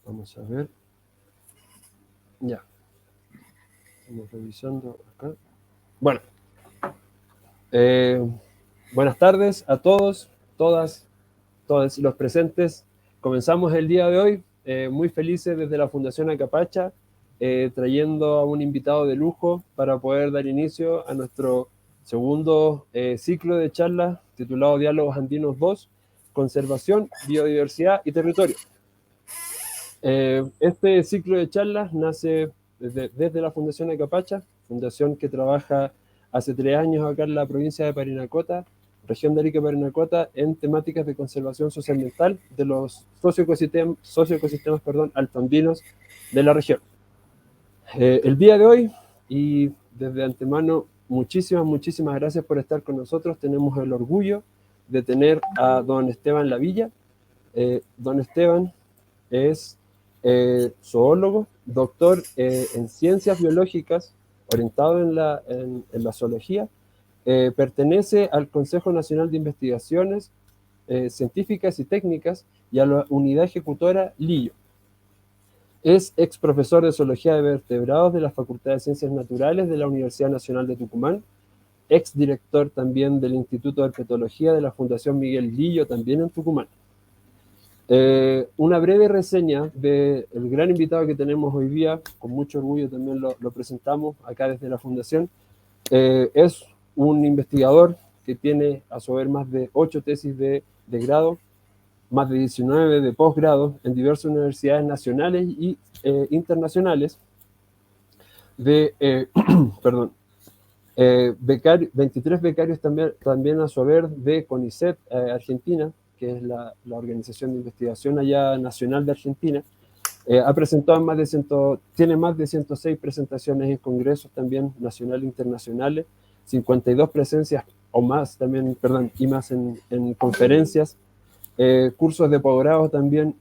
Vamos a ver. Ya. Estamos revisando acá. Bueno. Buenas tardes a todos, todas los presentes. Comenzamos el día de hoy muy felices desde la Fundación Acapacha, trayendo a un invitado de lujo para poder dar inicio a nuestro segundo ciclo de charlas titulado Diálogos Andinos 2, Conservación, Biodiversidad y Territorio. Este ciclo de charlas nace desde la Fundación Acapacha, fundación que trabaja hace 3 años acá en la provincia de Parinacota, región de Arica Parinacota, en temáticas de conservación socioambiental de los socioecosistemas altoandinos de la región. El día de hoy, y desde antemano, muchísimas gracias por estar con nosotros. Tenemos el orgullo de tener a don Esteban Lavilla. Don Esteban es zoólogo, doctor en ciencias biológicas, orientado en la zoología. Pertenece al Consejo Nacional de Investigaciones Científicas y Técnicas y a la unidad ejecutora LIO. Es ex profesor de Zoología de Vertebrados de la Facultad de Ciencias Naturales de la Universidad Nacional de Tucumán, ex director también del Instituto de Herpetología de la Fundación Miguel Lillo, también en Tucumán. Una breve reseña del gran invitado que tenemos hoy día, con mucho orgullo también lo presentamos acá desde la Fundación. Es un investigador que tiene a su haber más de 8 tesis de grado, más de 19 de posgrado en diversas universidades nacionales y internacionales, perdón, 23 becarios también a su haber de CONICET Argentina, que es la organización de investigación allá nacional de Argentina. Ha presentado tiene más de 106 presentaciones en congresos también nacionales e internacionales, 52 presencias o más también, y más en conferencias, cursos de posgrado también,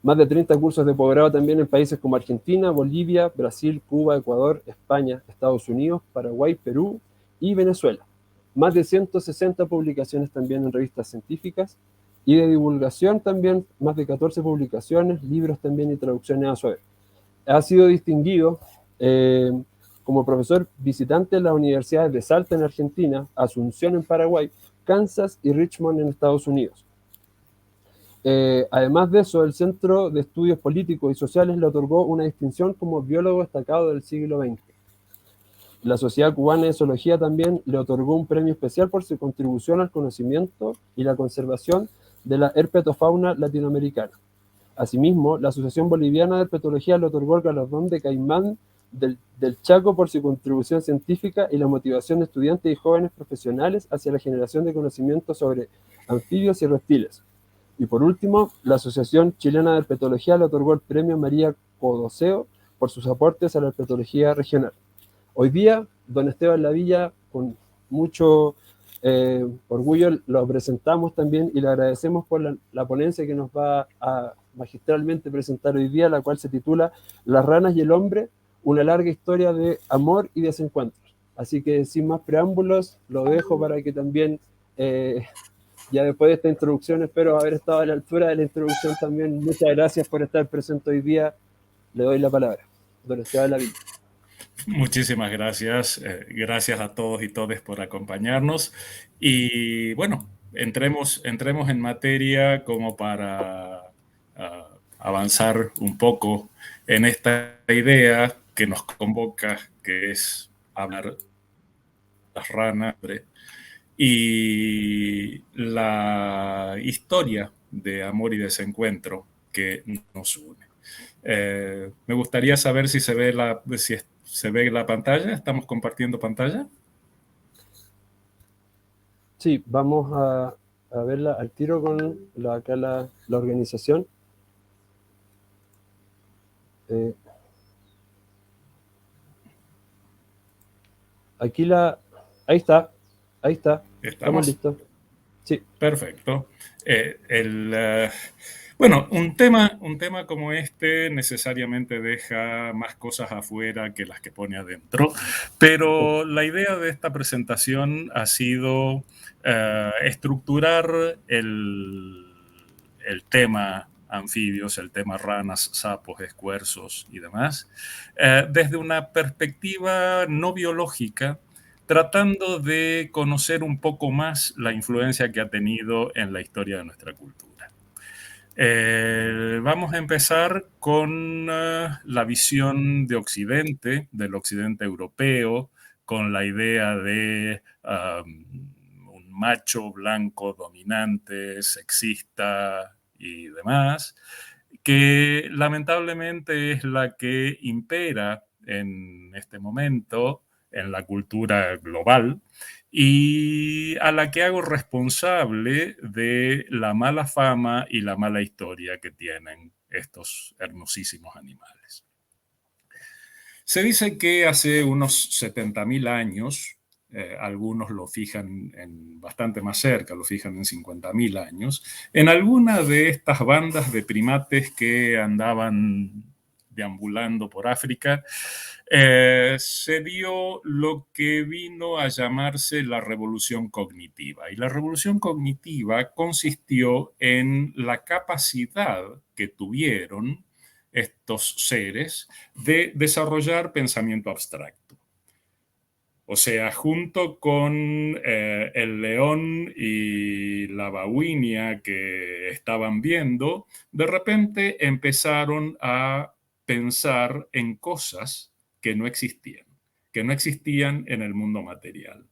más de 30 cursos de posgrado también en países como Argentina, Bolivia, Brasil, Cuba, Ecuador, España, Estados Unidos, Paraguay, Perú y Venezuela. Más de 160 publicaciones también en revistas científicas y de divulgación también, más de 14 publicaciones, libros también y traducciones a su vez. Ha sido distinguido como profesor visitante en las universidades de Salta en Argentina, Asunción en Paraguay, Kansas y Richmond en Estados Unidos. Además de eso, el Centro de Estudios Políticos y Sociales le otorgó una distinción como biólogo destacado del siglo XX. La Sociedad Cubana de Zoología también le otorgó un premio especial por su contribución al conocimiento y la conservación de la herpetofauna latinoamericana. Asimismo, la Asociación Boliviana de Herpetología le otorgó el galardón de Caimán del Chaco por su contribución científica y la motivación de estudiantes y jóvenes profesionales hacia la generación de conocimiento sobre anfibios y reptiles. Y por último, la Asociación Chilena de Herpetología le otorgó el premio María Codoseo por sus aportes a la herpetología regional. Hoy día, don Esteban Lavilla, con mucho orgullo, lo presentamos también y le agradecemos por la ponencia que nos va a magistralmente presentar hoy día, la cual se titula Las ranas y el hombre, una larga historia de amor y desencuentros. Así que sin más preámbulos, lo dejo para que también, ya después de esta introducción, espero haber estado a la altura de la introducción también. Muchas gracias por estar presente hoy día. Le doy la palabra. Don Esteban Lavilla. Muchísimas gracias. Gracias a todos y todas por acompañarnos. Y bueno, entremos en materia como para avanzar un poco en esta idea que nos convoca, que es hablar de las ranas y la historia de amor y desencuentro que nos une. Me gustaría saber si se ve la pantalla. ¿Estamos compartiendo pantalla? Sí, vamos a verla al tiro con acá la organización. Aquí ahí está, estamos ¿Estamos? listos. Sí. Perfecto. Bueno, un tema como este necesariamente deja más cosas afuera que las que pone adentro, pero la idea de esta presentación ha sido estructurar el tema anfibios, el tema ranas, sapos, escuerzos y demás, desde una perspectiva no biológica, tratando de conocer un poco más la influencia que ha tenido en la historia de nuestra cultura. Vamos a empezar con la visión de Occidente, del Occidente europeo, con la idea de un macho blanco dominante, sexista y demás, que lamentablemente es la que impera en este momento en la cultura global y a la que hago responsable de la mala fama y la mala historia que tienen estos hermosísimos animales. Se dice que hace unos 70.000 años, algunos lo fijan en bastante más cerca, lo fijan en 50.000 años, en alguna de estas bandas de primates que andaban deambulando por África, se dio lo que vino a llamarse la revolución cognitiva. Y la revolución cognitiva consistió en la capacidad que tuvieron estos seres de desarrollar pensamiento abstracto. O sea, junto con el león y la babuinia que estaban viendo, de repente empezaron a pensar en cosas que no existían en el mundo material.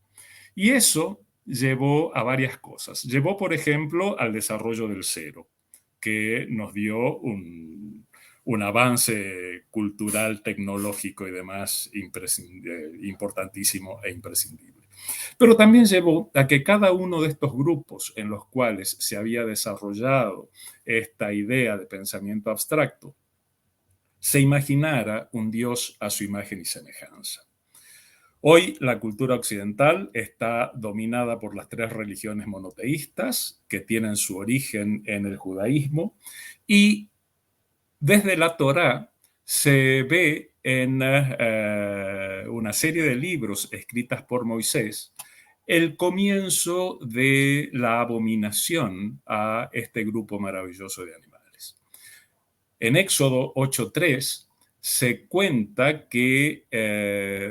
Y eso llevó a varias cosas. Llevó, por ejemplo, al desarrollo del cero, que nos dio un avance cultural, tecnológico y demás importantísimo e imprescindible. Pero también llevó a que cada uno de estos grupos en los cuales se había desarrollado esta idea de pensamiento abstracto se imaginara un Dios a su imagen y semejanza. Hoy la cultura occidental está dominada por las tres religiones monoteístas que tienen su origen en el judaísmo y desde la Torá se ve en una serie de libros escritas por Moisés el comienzo de la abominación a este grupo maravilloso de animales. En Éxodo 8:3 se cuenta que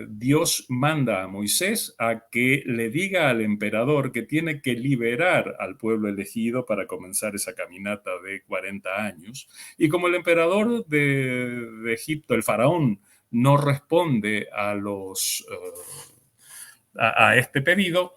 Dios manda a Moisés a que le diga al emperador que tiene que liberar al pueblo elegido para comenzar esa caminata de 40 años. Y como el emperador de Egipto, el faraón, no responde a este pedido,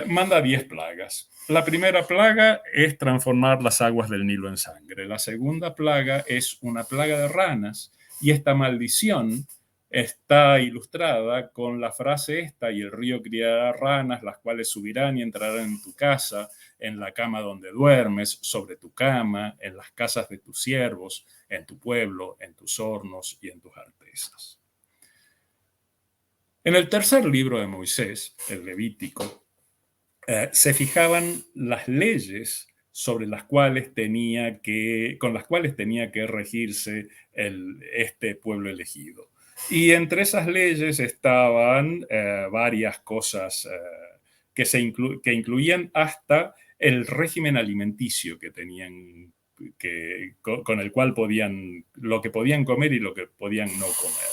manda 10 plagas. La primera plaga es transformar las aguas del Nilo en sangre. La segunda plaga es una plaga de ranas y esta maldición está ilustrada con la frase esta: y el río criará ranas, las cuales subirán y entrarán en tu casa, en la cama donde duermes, sobre tu cama, en las casas de tus siervos, en tu pueblo, en tus hornos y en tus artesas. En el tercer libro de Moisés, el Levítico, se fijaban las leyes sobre las cuales con las cuales tenía que regirse este pueblo elegido. Y entre esas leyes estaban varias cosas que incluían hasta el régimen alimenticio que tenían, con el cual lo que podían comer y lo que podían no comer.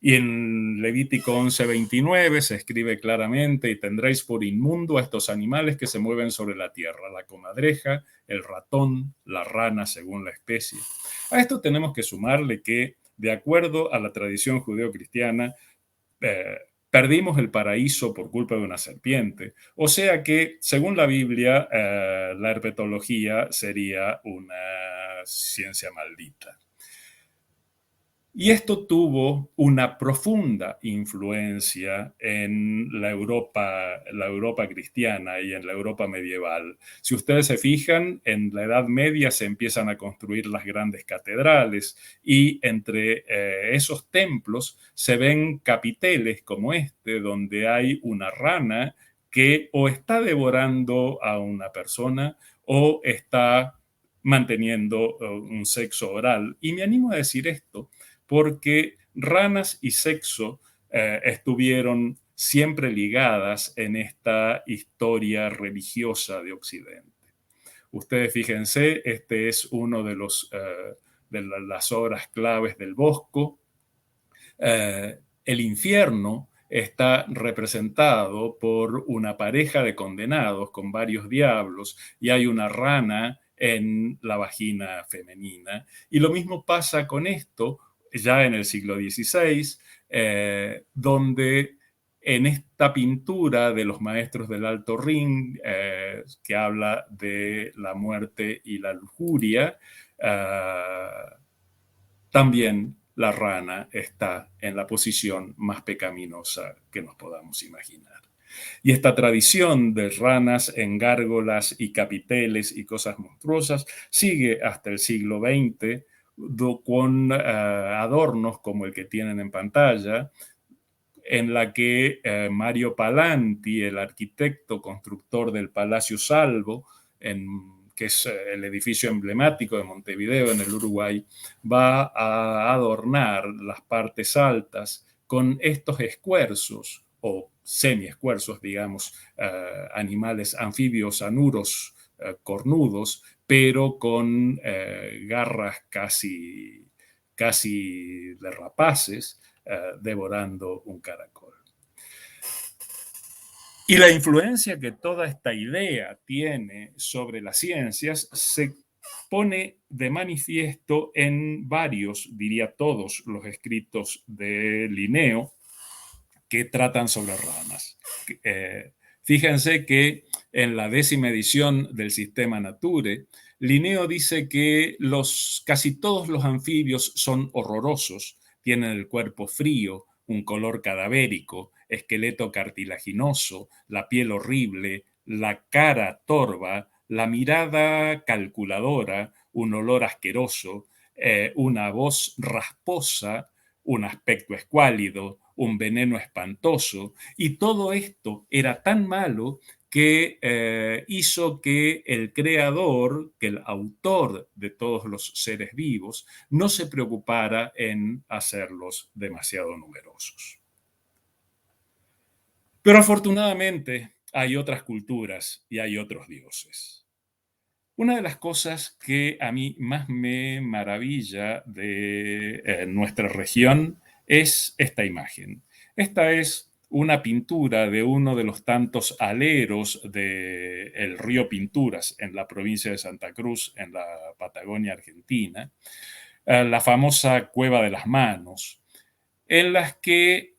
Y en Levítico 11:29 se escribe claramente: y tendréis por inmundo a estos animales que se mueven sobre la tierra, la comadreja, el ratón, la rana, según la especie. A esto tenemos que sumarle que, de acuerdo a la tradición judeocristiana, perdimos el paraíso por culpa de una serpiente. O sea que, según la Biblia, la herpetología sería una ciencia maldita. Y esto tuvo una profunda influencia en la Europa cristiana y en la Europa medieval. Si ustedes se fijan, en la Edad Media se empiezan a construir las grandes catedrales y entre esos templos se ven capiteles como este, donde hay una rana que o está devorando a una persona o está manteniendo un sexo oral. Y me animo a decir esto porque ranas y sexo estuvieron siempre ligadas en esta historia religiosa de Occidente. Ustedes fíjense, este es uno de las obras claves del Bosco. El infierno está representado por una pareja de condenados con varios diablos y hay una rana en la vagina femenina. Y lo mismo pasa con esto ya en el siglo XVI, donde en esta pintura de los maestros del Alto Rin, que habla de la muerte y la lujuria, también la rana está en la posición más pecaminosa que nos podamos imaginar. Y esta tradición de ranas en gárgolas y capiteles y cosas monstruosas sigue hasta el siglo XX con adornos como el que tienen en pantalla, en la que Mario Palanti, el arquitecto constructor del Palacio Salvo, que es el edificio emblemático de Montevideo en el Uruguay, va a adornar las partes altas con estos escuerzos o semiescuerzos, digamos, animales anfibios anuros cornudos, pero con garras casi de rapaces, devorando un caracol. Y la influencia que toda esta idea tiene sobre las ciencias se pone de manifiesto en varios, diría todos, los escritos de Linneo que tratan sobre ranas. Fíjense que en la 10ª edición del Sistema Naturae, Linneo dice que casi todos los anfibios son horrorosos, tienen el cuerpo frío, un color cadavérico, esqueleto cartilaginoso, la piel horrible, la cara torva, la mirada calculadora, un olor asqueroso, una voz rasposa, un aspecto escuálido, un veneno espantoso, y todo esto era tan malo que hizo que el creador, que el autor de todos los seres vivos, no se preocupara en hacerlos demasiado numerosos. Pero afortunadamente hay otras culturas y hay otros dioses. Una de las cosas que a mí más me maravilla de nuestra región es esta imagen. Esta es una pintura de uno de los tantos aleros del río Pinturas en la provincia de Santa Cruz, en la Patagonia Argentina, la famosa Cueva de las Manos, en las que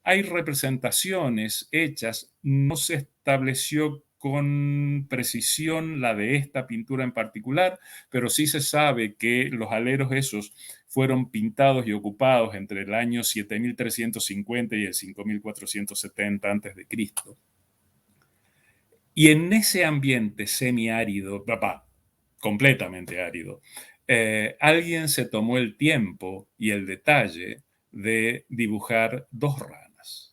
hay representaciones hechas. No se estableció con precisión la de esta pintura en particular, pero sí se sabe que los aleros esos fueron pintados y ocupados entre el año 7350 y el 5470 a.C. Y en ese ambiente semiárido, completamente árido, alguien se tomó el tiempo y el detalle de dibujar 2 ranas.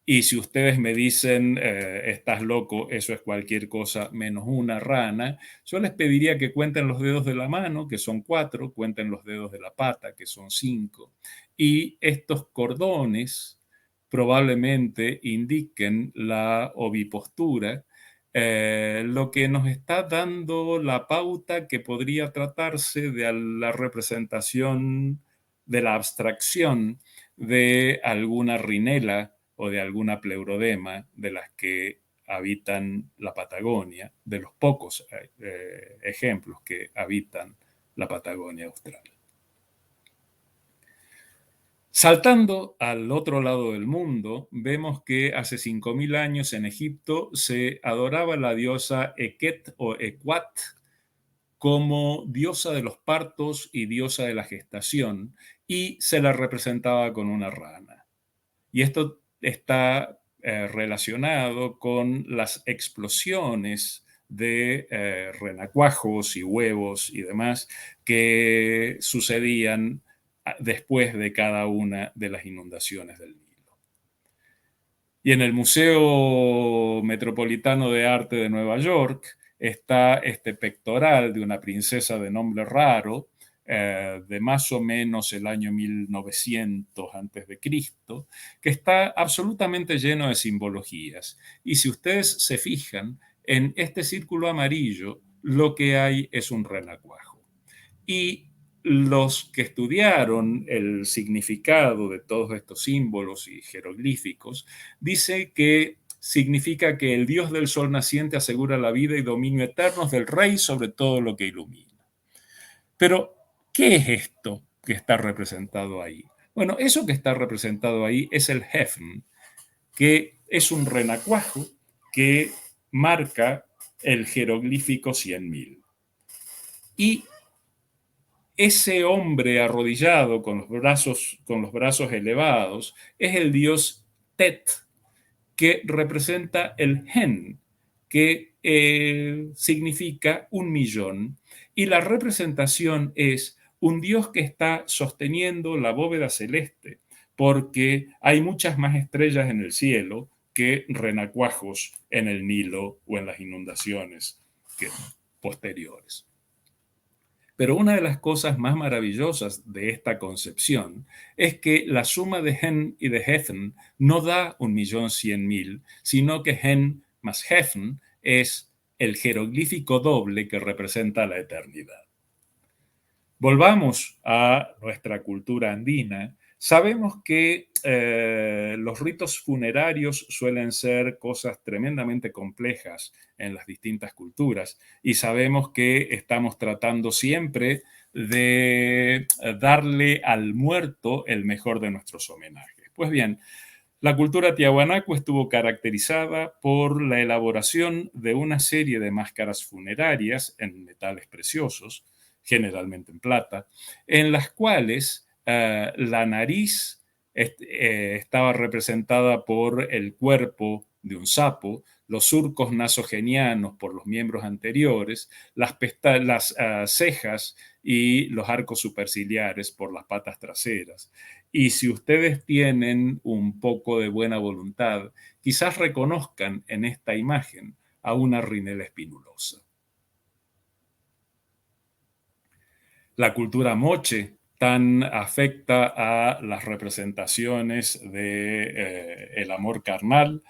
Y si ustedes me dicen, estás loco, eso es cualquier cosa menos una rana, yo les pediría que cuenten los dedos de la mano, que son 4, cuenten los dedos de la pata, que son 5, y estos cordones probablemente indiquen la ovipostura, lo que nos está dando la pauta que podría tratarse de la representación de la abstracción de alguna rinela o de alguna pleurodema de las que habitan la Patagonia, de los pocos ejemplos que habitan la Patagonia austral. Saltando al otro lado del mundo, vemos que hace 5000 años en Egipto se adoraba la diosa Eket o Equat como diosa de los partos y diosa de la gestación, y se la representaba con una rana. Y esto está relacionado con las explosiones de renacuajos y huevos y demás que sucedían después de cada una de las inundaciones del Nilo. Y en el Museo Metropolitano de Arte de Nueva York está este pectoral de una princesa de nombre raro, de más o menos el año 1900 antes de Cristo, que está absolutamente lleno de simbologías. Y si ustedes se fijan, en este círculo amarillo lo que hay es un renacuajo. Y los que estudiaron el significado de todos estos símbolos y jeroglíficos dicen que significa que el dios del sol naciente asegura la vida y dominio eternos del rey sobre todo lo que ilumina. Pero, ¿qué es esto que está representado ahí? Bueno, eso que está representado ahí es el Hefn, que es un renacuajo que marca el jeroglífico 100.000. Y ese hombre arrodillado con los brazos elevados es el dios Tet, que representa el Hen, que significa 1.000.000, y la representación es un dios que está sosteniendo la bóveda celeste, porque hay muchas más estrellas en el cielo que renacuajos en el Nilo o en las inundaciones posteriores. Pero una de las cosas más maravillosas de esta concepción es que la suma de Hen y de Hefn no da 1.100.000, sino que Hen más Hefn es el jeroglífico doble que representa la eternidad. Volvamos a nuestra cultura andina. Sabemos que los ritos funerarios suelen ser cosas tremendamente complejas en las distintas culturas y sabemos que estamos tratando siempre de darle al muerto el mejor de nuestros homenajes. Pues bien, la cultura tiahuanaco estuvo caracterizada por la elaboración de una serie de máscaras funerarias en metales preciosos, generalmente en plata, en las cuales la nariz estaba representada por el cuerpo de un sapo, los surcos nasogenianos por los miembros anteriores, las cejas y los arcos superciliares por las patas traseras. Y si ustedes tienen un poco de buena voluntad, quizás reconozcan en esta imagen a una Rinella espinulosa. La cultura moche tan afecta a las representaciones de el amor carnal,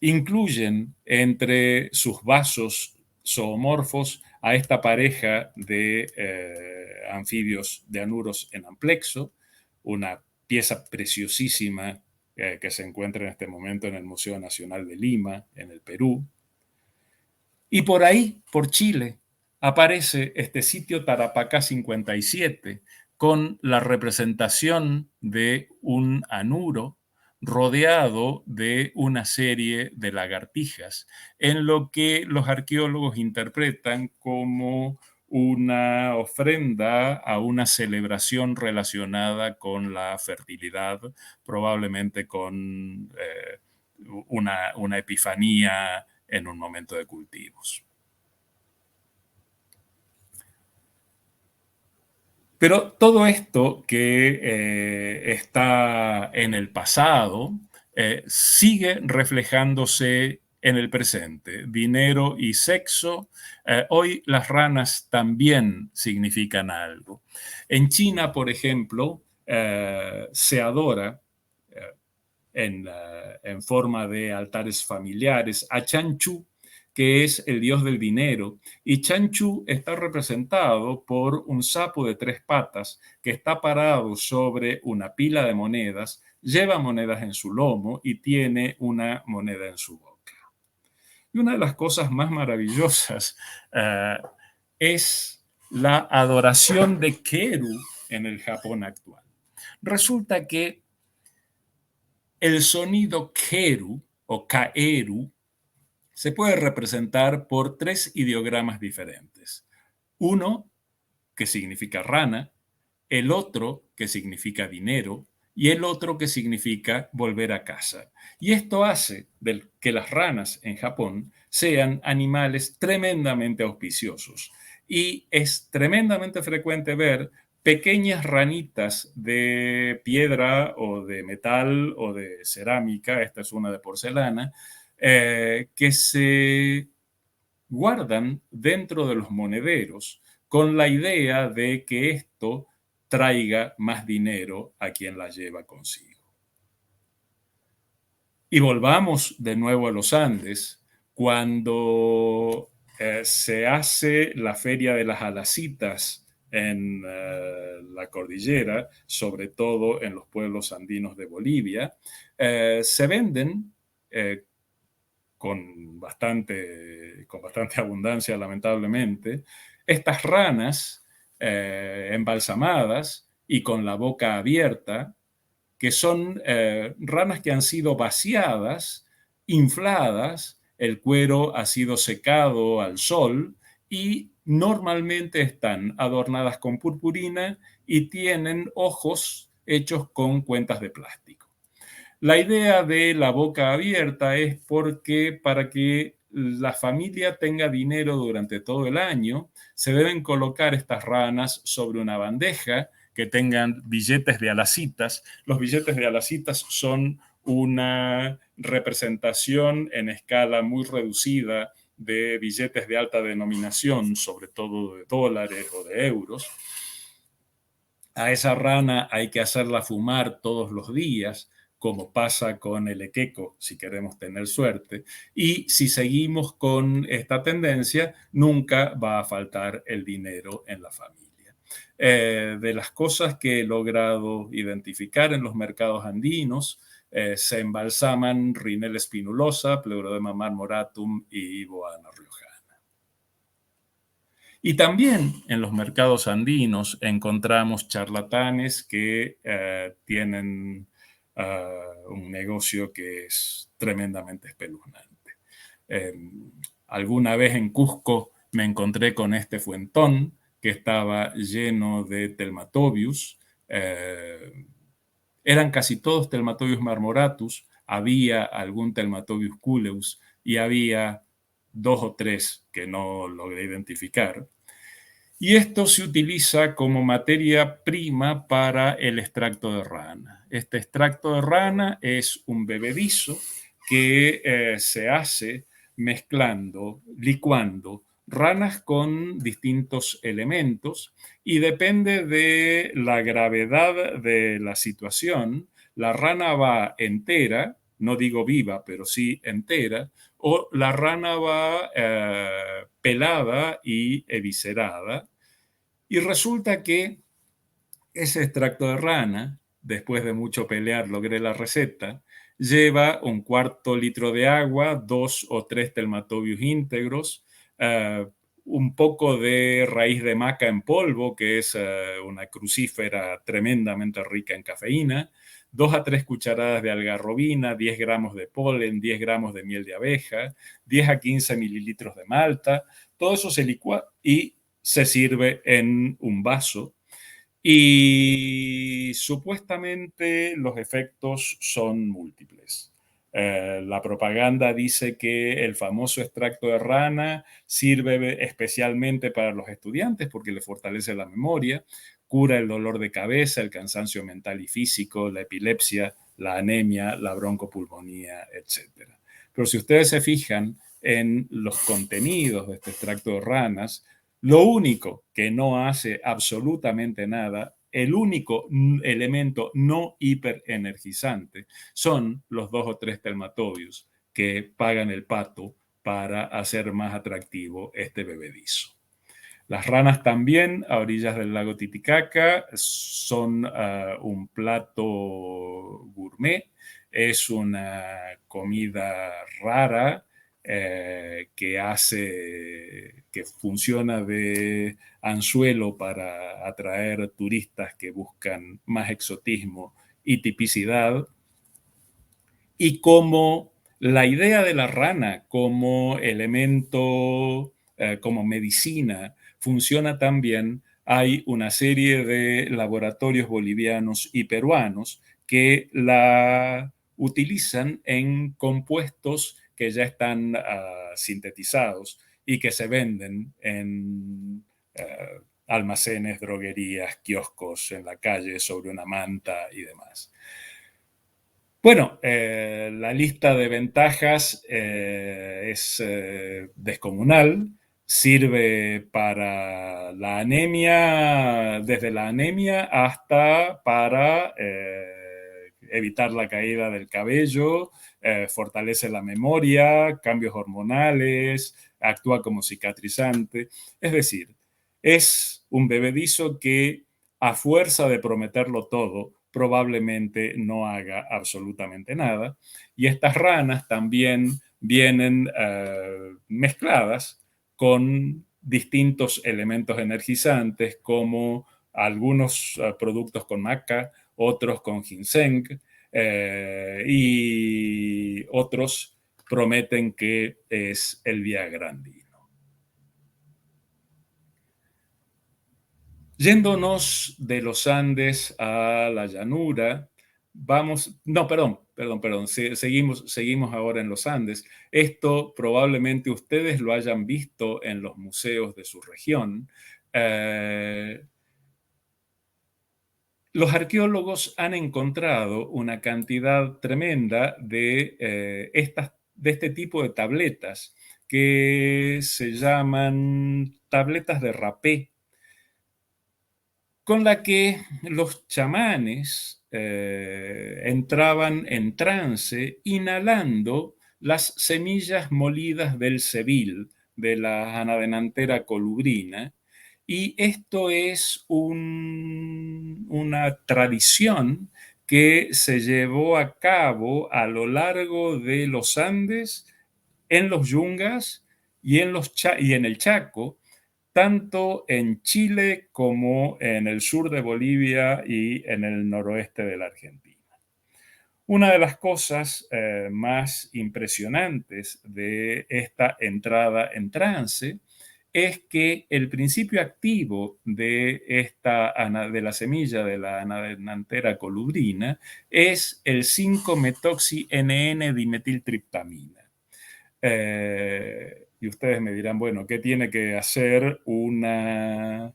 incluyen entre sus vasos zoomorfos a esta pareja de anfibios de anuros en amplexo, una pieza preciosísima que se encuentra en este momento en el Museo Nacional de Lima, en el Perú. Y por ahí, por Chile, aparece este sitio Tarapacá 57 con la representación de un anuro rodeado de una serie de lagartijas, en lo que los arqueólogos interpretan como una ofrenda a una celebración relacionada con la fertilidad, probablemente con una epifanía en un momento de cultivos. Pero todo esto que está en el pasado sigue reflejándose en el presente. Dinero y sexo. Hoy las ranas también significan algo. En China, por ejemplo, se adora en forma de altares familiares a Chanchu, que es el dios del dinero, y Chanchu está representado por un sapo de 3 patas que está parado sobre una pila de monedas, lleva monedas en su lomo y tiene una moneda en su boca. Y una de las cosas más maravillosas es la adoración de Keru en el Japón actual. Resulta que el sonido Keru o Kaeru se puede representar por 3 ideogramas diferentes. Uno que significa rana, el otro que significa dinero y el otro que significa volver a casa. Y esto hace que las ranas en Japón sean animales tremendamente auspiciosos. Y es tremendamente frecuente ver pequeñas ranitas de piedra o de metal o de cerámica, esta es una de porcelana, que se guardan dentro de los monederos con la idea de que esto traiga más dinero a quien la lleva consigo. Y volvamos de nuevo a los Andes, cuando se hace la Feria de las Alacitas en la cordillera, sobre todo en los pueblos andinos de Bolivia, se venden con bastante abundancia, lamentablemente, estas ranas embalsamadas y con la boca abierta, que son ranas que han sido vaciadas, infladas, el cuero ha sido secado al sol y normalmente están adornadas con purpurina y tienen ojos hechos con cuentas de plástico. La idea de la boca abierta es porque para que la familia tenga dinero durante todo el año, se deben colocar estas ranas sobre una bandeja que tengan billetes de alacitas. Los billetes de alacitas son una representación en escala muy reducida de billetes de alta denominación, sobre todo de dólares o de euros. A esa rana hay que hacerla fumar todos los días, como pasa con el equeco, si queremos tener suerte. Y si seguimos con esta tendencia, nunca va a faltar el dinero en la familia. De las cosas que he logrado identificar en los mercados andinos, se embalsaman Rhinella spinulosa, Pleurodema marmoratum y Boana riojana. Y también en los mercados andinos encontramos charlatanes que tienen un negocio que es tremendamente espeluznante. Alguna vez en Cusco me encontré con este fuentón que estaba lleno de Telmatobius. Eran casi todos Telmatobius marmoratus, había algún Telmatobius culeus y había 2 o 3 que no logré identificar. Y esto se utiliza como materia prima para el extracto de rana. Este extracto de rana es un bebedizo que se hace mezclando, licuando ranas con distintos elementos y depende de la gravedad de la situación, la rana va entera, no digo viva, pero sí entera, o la rana va pelada y eviscerada. Y resulta que ese extracto de rana, después de mucho pelear logré la receta, lleva 1/4 litro de agua, 2 o 3 Telmatobius íntegros, un poco de raíz de maca en polvo, que es una crucífera tremendamente rica en cafeína, 2 a 3 cucharadas de algarrobina, 10 gramos de polen, 10 gramos de miel de abeja, 10 a 15 mililitros de malta. Todo eso se licúa y se sirve en un vaso. Y supuestamente los efectos son múltiples. La propaganda dice que el famoso extracto de rana sirve especialmente para los estudiantes porque le fortalece la memoria, cura el dolor de cabeza, el cansancio mental y físico, la epilepsia, la anemia, la broncopulmonía, etc. Pero si ustedes se fijan en los contenidos de este extracto de ranas, lo único que no hace absolutamente nada, el único elemento no hiperenergizante, son los 2 o 3 Telmatobius que pagan el pato para hacer más atractivo este bebedizo. Las ranas también a orillas del lago Titicaca son un plato gourmet, es una comida rara que funciona de anzuelo para atraer turistas que buscan más exotismo y tipicidad. Y como la idea de la rana como elemento, como medicina, funciona tan bien, hay una serie de laboratorios bolivianos y peruanos que la utilizan en compuestos que ya están sintetizados y que se venden en almacenes, droguerías, kioscos, en la calle, sobre una manta y demás. Bueno, la lista de ventajas es descomunal. Sirve para la anemia, desde la anemia hasta para evitar la caída del cabello, fortalece la memoria, cambios hormonales, actúa como cicatrizante. Es decir, es un bebedizo que a fuerza de prometerlo todo, probablemente no haga absolutamente nada. Y estas ranas también vienen mezcladas con distintos elementos energizantes como algunos productos con maca, otros con ginseng y otros prometen que es el Viagra andino. Yéndonos de los Andes a la llanura, vamos, no, perdón, seguimos ahora en los Andes. Esto probablemente ustedes lo hayan visto en los museos de su región. Eh, los arqueólogos han encontrado una cantidad tremenda de este tipo de tabletas que se llaman tabletas de rapé, con la que los chamanes entraban en trance inhalando las semillas molidas del sebil, de la anadenantera colubrina, y esto es una tradición que se llevó a cabo a lo largo de los Andes, en los Yungas y en el Chaco, tanto en Chile como en el sur de Bolivia y en el noroeste de la Argentina. Una de las cosas más impresionantes de esta entrada en trance es que el principio activo de la semilla de la anadenantera colubrina es el 5-metoxi-NN-dimetiltriptamina. Y ustedes me dirán, bueno, ¿qué tiene que hacer un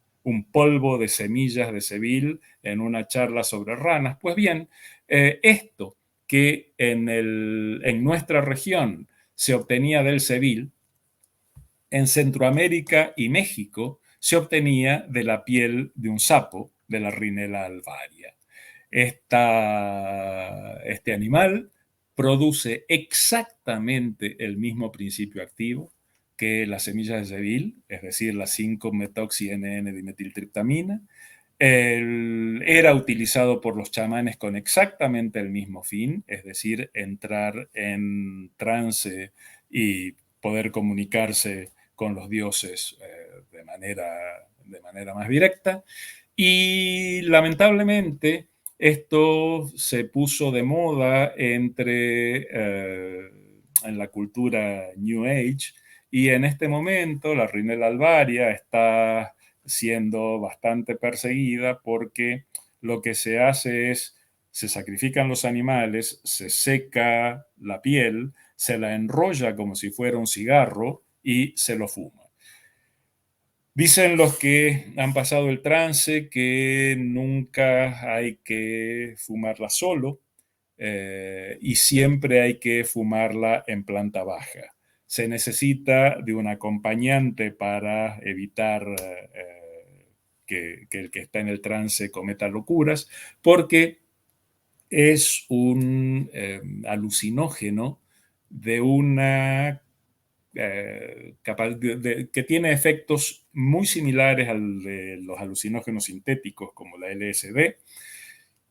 polvo de semillas de sebil en una charla sobre ranas? Pues bien, esto que en nuestra región se obtenía del sebil, en Centroamérica y México se obtenía de la piel de un sapo, de la Rhinella alvaria. Este animal produce exactamente el mismo principio activo que las semillas de sebil, es decir, la 5-metoxi-NN-dimetiltriptamina. Era utilizado por los chamanes con exactamente el mismo fin, es decir, entrar en trance y poder comunicarse con los dioses de manera más directa. Y lamentablemente esto se puso de moda en la cultura New Age, y en este momento la Rhinella alvaria está siendo bastante perseguida porque lo que se hace es, se sacrifican los animales, se seca la piel, se la enrolla como si fuera un cigarro y se lo fuma. Dicen los que han pasado el trance que nunca hay que fumarla solo y siempre hay que fumarla en planta baja. Se necesita de un acompañante para evitar que el que está en el trance cometa locuras, porque es un alucinógeno de una que tiene efectos muy similares al de los alucinógenos sintéticos como la LSD,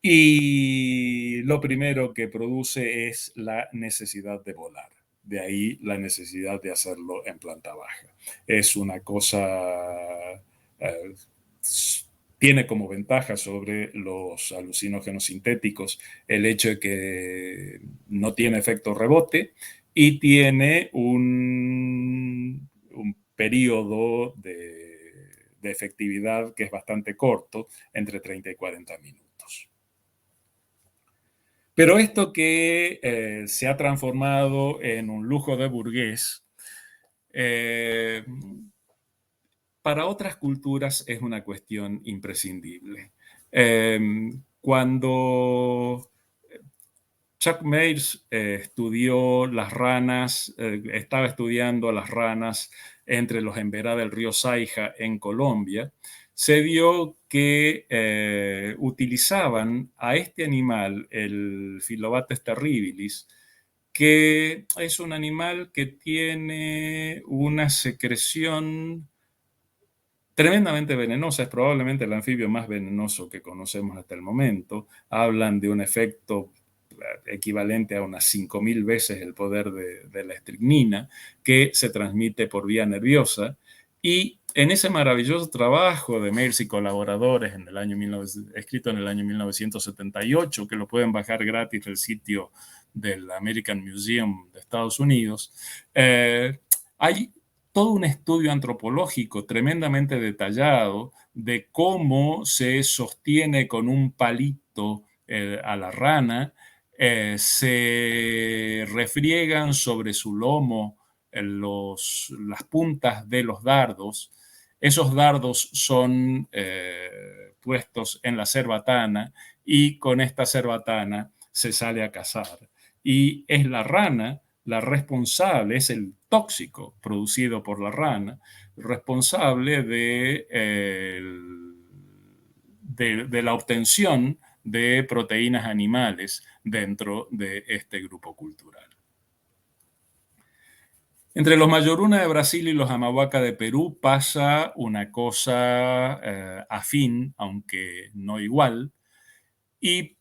y lo primero que produce es la necesidad de volar. De ahí la necesidad de hacerlo en planta baja. Es una cosa, eh, tiene como ventaja sobre los alucinógenos sintéticos el hecho de que no tiene efecto rebote y tiene un periodo de efectividad que es bastante corto, entre 30 y 40 minutos. Pero esto que se ha transformado en un lujo de burgués, eh, para otras culturas es una cuestión imprescindible. Cuando Chuck Mayers estudió las ranas, estaba estudiando las ranas entre los Emberá del río Saija en Colombia. Se vio que utilizaban a este animal, el Phyllobates terribilis, que es un animal que tiene una secreción tremendamente venenosa, es probablemente el anfibio más venenoso que conocemos hasta el momento. Hablan de un efecto equivalente a unas 5.000 veces el poder de la estricnina, que se transmite por vía nerviosa. Y en ese maravilloso trabajo de Mayers y colaboradores en el año escrito en el año 1978, que lo pueden bajar gratis del sitio del American Museum de Estados Unidos, hay todo un estudio antropológico tremendamente detallado de cómo se sostiene con un palito a la rana, se refriegan sobre su lomo las puntas de los dardos. Esos dardos son puestos en la cerbatana y con esta cerbatana se sale a cazar. Y es la rana la responsable, es el tóxico producido por la rana, responsable de la obtención de proteínas animales dentro de este grupo cultural. Entre los Mayoruna de Brasil y los Amahuaca de Perú pasa una cosa afín, aunque no igual, y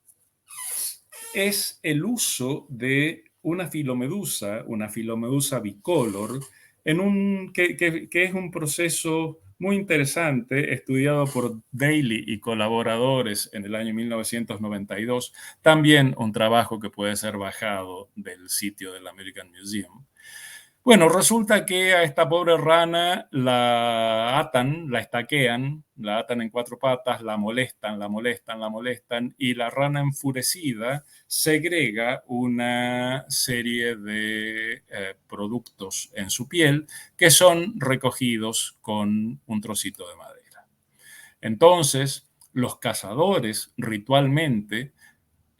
es el uso de una filomedusa bicolor, que es un proceso muy interesante, estudiado por Daly y colaboradores en el año 1992, también un trabajo que puede ser bajado del sitio del American Museum. Bueno, resulta que a esta pobre rana la atan, la estaquean, la atan en 4 patas, la molestan, la molestan, la molestan, y la rana enfurecida segrega una serie de productos en su piel que son recogidos con un trocito de madera. Entonces, los cazadores ritualmente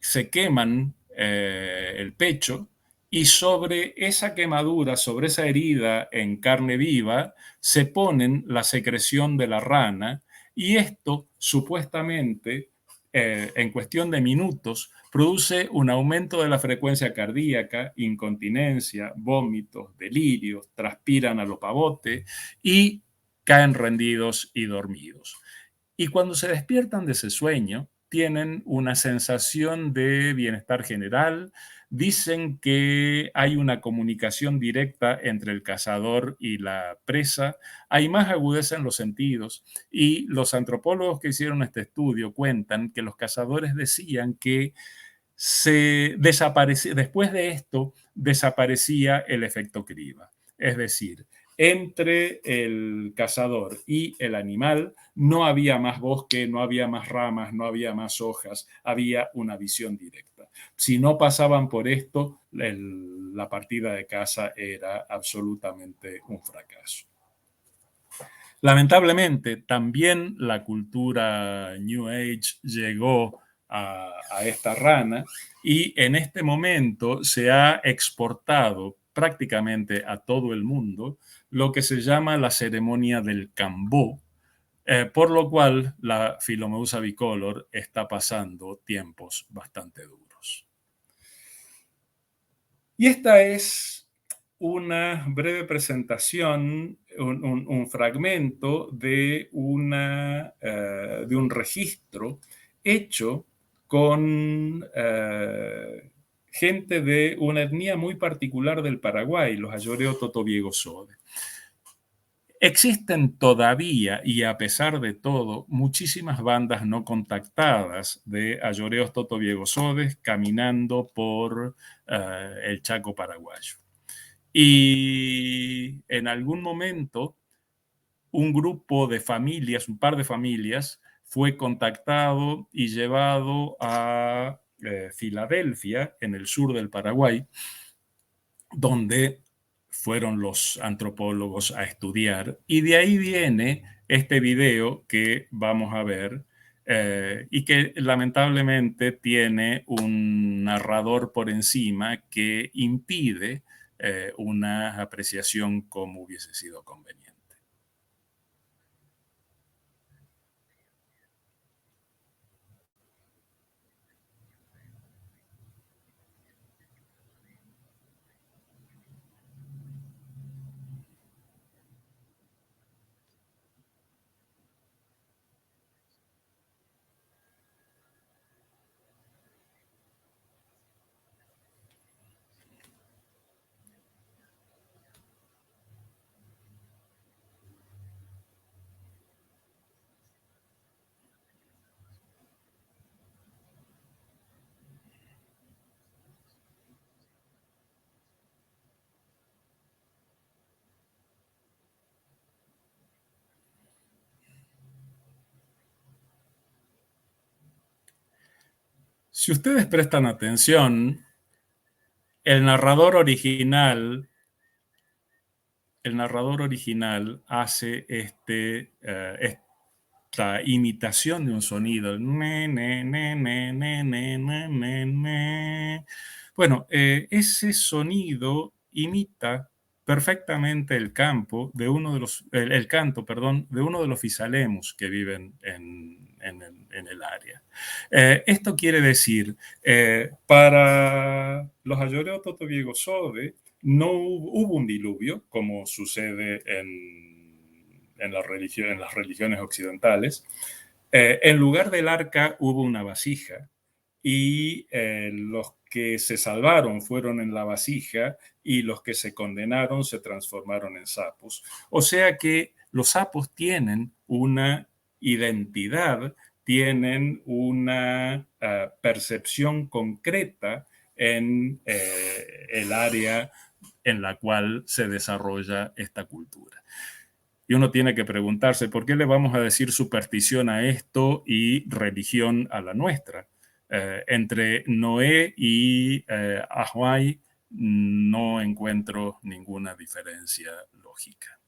se queman el pecho, y sobre esa quemadura, sobre esa herida en carne viva, se ponen la secreción de la rana, y esto supuestamente en cuestión de minutos produce un aumento de la frecuencia cardíaca, incontinencia, vómitos, delirios, transpiran a lo pavote y caen rendidos y dormidos. Y cuando se despiertan de ese sueño, tienen una sensación de bienestar general, dicen que hay una comunicación directa entre el cazador y la presa, hay más agudeza en los sentidos, y los antropólogos que hicieron este estudio cuentan que los cazadores decían que después de esto desaparecía el efecto criba. Es decir, entre el cazador y el animal no había más bosque, no había más ramas, no había más hojas, había una visión directa. Si no pasaban por esto, la partida de caza era absolutamente un fracaso. Lamentablemente, también la cultura New Age llegó a esta rana, y en este momento se ha exportado prácticamente a todo el mundo lo que se llama la ceremonia del cambó, por lo cual la Philomedusa bicolor está pasando tiempos bastante duros. Y esta es una breve presentación, un fragmento de un registro hecho con gente de una etnia muy particular del Paraguay, los Ayoreo Totobiegosode. Existen todavía, y a pesar de todo, muchísimas bandas no contactadas de ayoreos totobiegosodes caminando por el Chaco paraguayo. Y en algún momento, un grupo de familias, un par de familias, fue contactado y llevado a Filadelfia, en el sur del Paraguay, donde fueron los antropólogos a estudiar, y de ahí viene este video que vamos a ver, y que lamentablemente tiene un narrador por encima que impide una apreciación como hubiese sido conveniente. Si ustedes prestan atención, el narrador original, hace esta imitación de un sonido. Bueno, ese sonido imita perfectamente el canto, perdón, de uno de los fisalemus que viven en el área. Esto quiere decir, para los Ayoreo Totobiegosode, no hubo un diluvio, como sucede en las religiones occidentales. En lugar del arca hubo una vasija y los que se salvaron fueron en la vasija y los que se condenaron se transformaron en sapos. O sea que los sapos tienen una identidad, tienen una percepción concreta en el área en la cual se desarrolla esta cultura. Y uno tiene que preguntarse, ¿por qué le vamos a decir superstición a esto y religión a la nuestra? Entre Noé y Ahuay no encuentro ninguna diferencia lógica.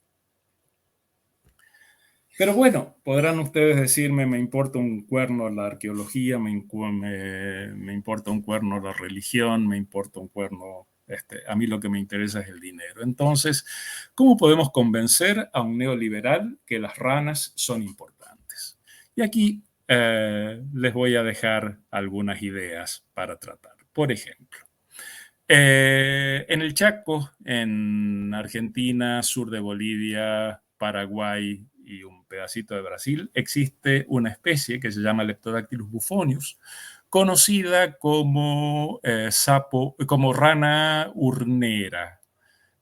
Pero bueno, podrán ustedes decirme, me importa un cuerno la arqueología, me importa un cuerno la religión, me importa un cuerno, a mí lo que me interesa es el dinero. Entonces, ¿cómo podemos convencer a un neoliberal que las ranas son importantes? Y aquí les voy a dejar algunas ideas para tratar. Por ejemplo, en el Chaco, en Argentina, sur de Bolivia, Paraguay y un pedacito de Brasil, existe una especie que se llama Leptodactylus bufonius, conocida como como rana urnera,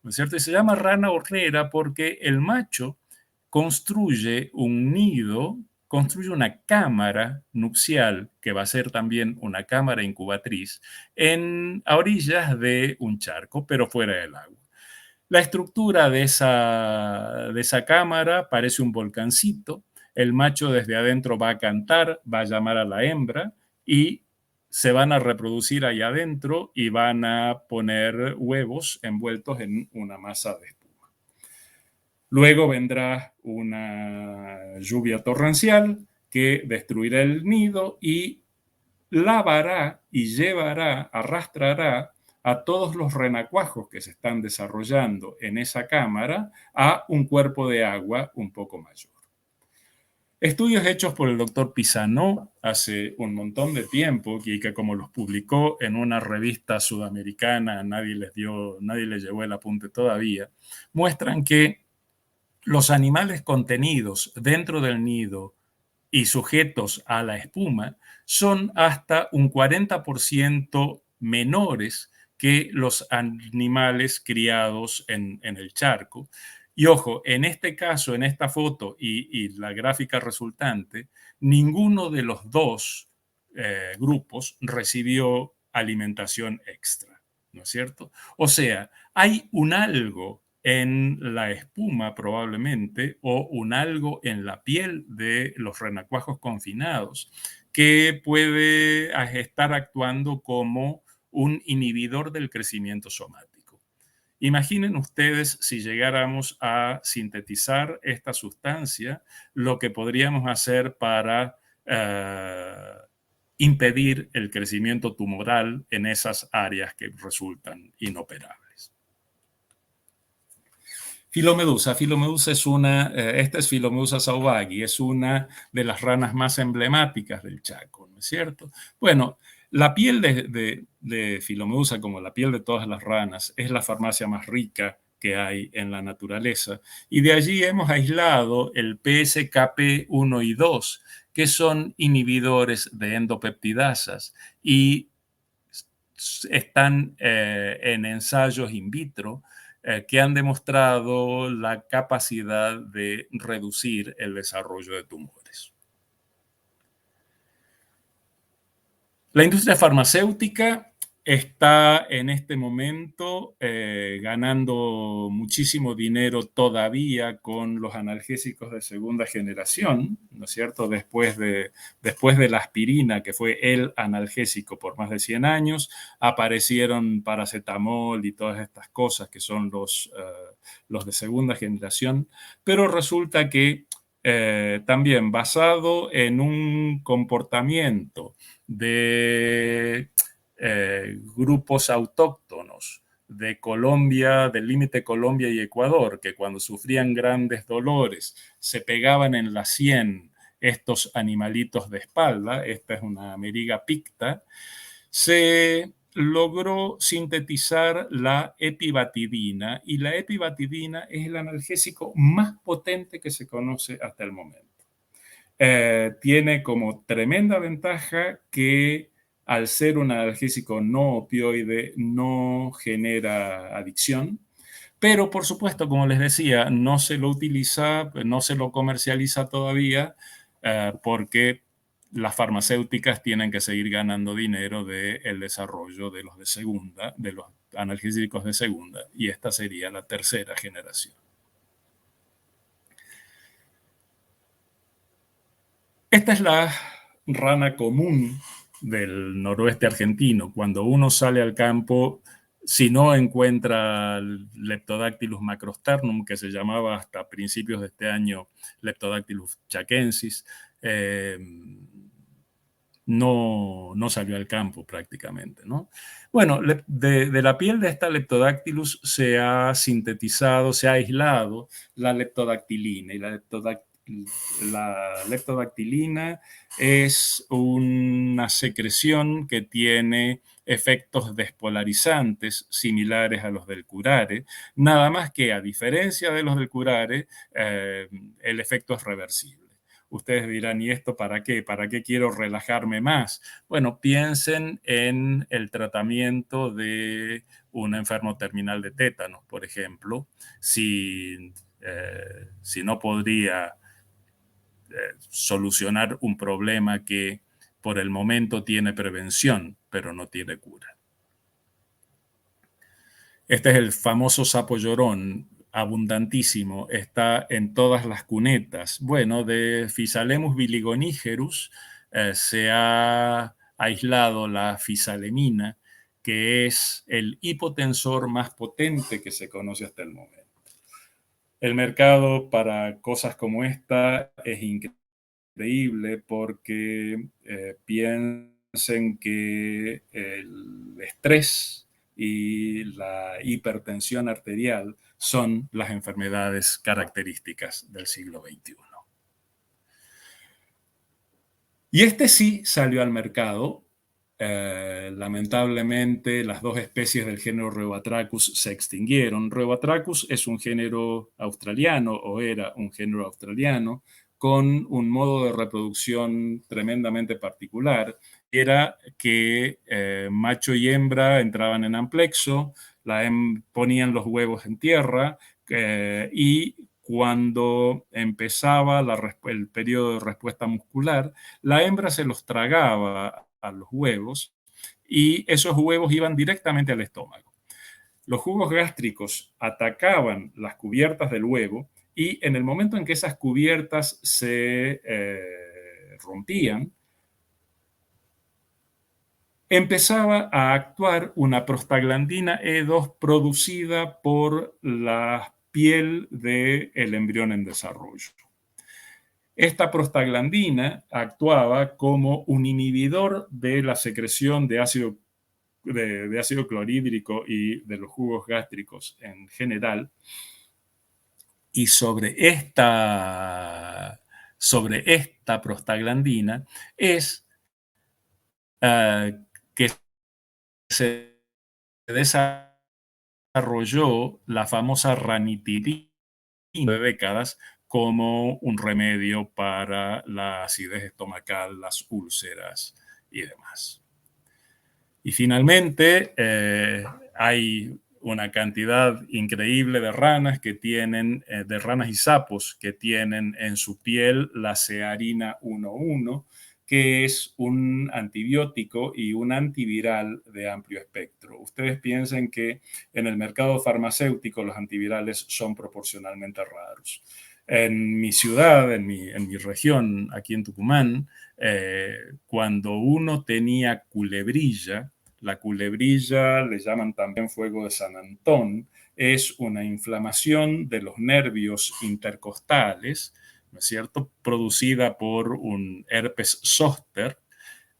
¿no es cierto? Y se llama rana urnera porque el macho construye un nido, construye una cámara nupcial, que va a ser también una cámara incubatriz, a orillas de un charco, pero fuera del agua. La estructura de esa cámara parece un volcancito. El macho desde adentro va a cantar, va a llamar a la hembra y se van a reproducir ahí adentro y van a poner huevos envueltos en una masa de espuma. Luego vendrá una lluvia torrencial que destruirá el nido y lavará y llevará, arrastrará a todos los renacuajos que se están desarrollando en esa cámara a un cuerpo de agua un poco mayor. Estudios hechos por el doctor Pisano hace un montón de tiempo y que como los publicó en una revista sudamericana, nadie les llevó el apunte todavía, muestran que los animales contenidos dentro del nido y sujetos a la espuma son hasta un 40% menores que los animales criados en el charco. Y ojo, en este caso, en esta foto y la gráfica resultante, ninguno de los dos grupos recibió alimentación extra, ¿no es cierto? O sea, hay un algo en la espuma probablemente o un algo en la piel de los renacuajos confinados que puede estar actuando como un inhibidor del crecimiento somático. Imaginen ustedes si llegáramos a sintetizar esta sustancia, lo que podríamos hacer para impedir el crecimiento tumoral en esas áreas que resultan inoperables. Filomedusa. Filomedusa es esta es Filomedusa sauvagi, es una de las ranas más emblemáticas del Chaco, ¿no es cierto? Bueno, la piel de Filomedusa, como la piel de todas las ranas, es la farmacia más rica que hay en la naturaleza. Y de allí hemos aislado el PSKP1 y 2, que son inhibidores de endopeptidasas y están en ensayos in vitro que han demostrado la capacidad de reducir el desarrollo de tumores. La industria farmacéutica está en este momento ganando muchísimo dinero todavía con los analgésicos de segunda generación, ¿no es cierto? Después de la aspirina, que fue el analgésico por más de 100 años, aparecieron paracetamol y todas estas cosas que son los de segunda generación, pero resulta que también basado en un comportamiento de grupos autóctonos de Colombia, del límite Colombia y Ecuador, que cuando sufrían grandes dolores se pegaban en la sien estos animalitos de espalda, esta es una meriga picta, se logró sintetizar la epibatidina, y la epibatidina es el analgésico más potente que se conoce hasta el momento. Tiene como tremenda ventaja que al ser un analgésico no opioide no genera adicción, pero por supuesto, como les decía, no se lo utiliza, no se lo comercializa todavía porque las farmacéuticas tienen que seguir ganando dinero del desarrollo de los de segunda, de los analgésicos de segunda, y esta sería la tercera generación. Esta es la rana común del noroeste argentino. Cuando uno sale al campo, si no encuentra Leptodactylus macrosternum, que se llamaba hasta principios de este año Leptodactylus chaquensis, no salió al campo prácticamente, ¿no? Bueno, de la piel de esta Leptodactylus se ha sintetizado, se ha aislado la leptodactilina, y la leptodactilina es una secreción que tiene efectos despolarizantes similares a los del curare, nada más que a diferencia de los del curare, el efecto es reversible. Ustedes dirán, ¿y esto para qué? ¿Para qué quiero relajarme más? Bueno, piensen en el tratamiento de un enfermo terminal de tétanos, por ejemplo. Si no podría solucionar un problema que por el momento tiene prevención, pero no tiene cura. Este es el famoso sapo llorón, abundantísimo, está en todas las cunetas. Bueno, de Physalemmus biligonigerus se ha aislado la fisalemina, que es el hipotensor más potente que se conoce hasta el momento. El mercado para cosas como esta es increíble porque piensen que el estrés y la hipertensión arterial son las enfermedades características del siglo XXI. Y este sí salió al mercado. Lamentablemente, las dos especies del género Rheobatrachus se extinguieron. Rheobatrachus es un género australiano, o era un género australiano, con un modo de reproducción tremendamente particular. Era que macho y hembra entraban en amplexo, ponían los huevos en tierra y cuando empezaba el periodo de respuesta muscular, la hembra se los tragaba a los huevos y esos huevos iban directamente al estómago. Los jugos gástricos atacaban las cubiertas del huevo y en el momento en que esas cubiertas se rompían, empezaba a actuar una prostaglandina E2 producida por la piel del embrión en desarrollo. Esta prostaglandina actuaba como un inhibidor de la secreción de ácido clorhídrico y de los jugos gástricos en general. Y sobre esta prostaglandina es que se desarrolló la famosa ranitidina de décadas como un remedio para la acidez estomacal, las úlceras y demás. Y finalmente, hay una cantidad increíble de ranas de ranas y sapos que tienen en su piel la cearina 1,1, que es un antibiótico y un antiviral de amplio espectro. Ustedes piensen que en el mercado farmacéutico los antivirales son proporcionalmente raros. En mi ciudad, en mi región, aquí en Tucumán, cuando uno tenía culebrilla, la culebrilla le llaman también fuego de San Antón, es una inflamación de los nervios intercostales, ¿no es cierto?, producida por un herpes zóster,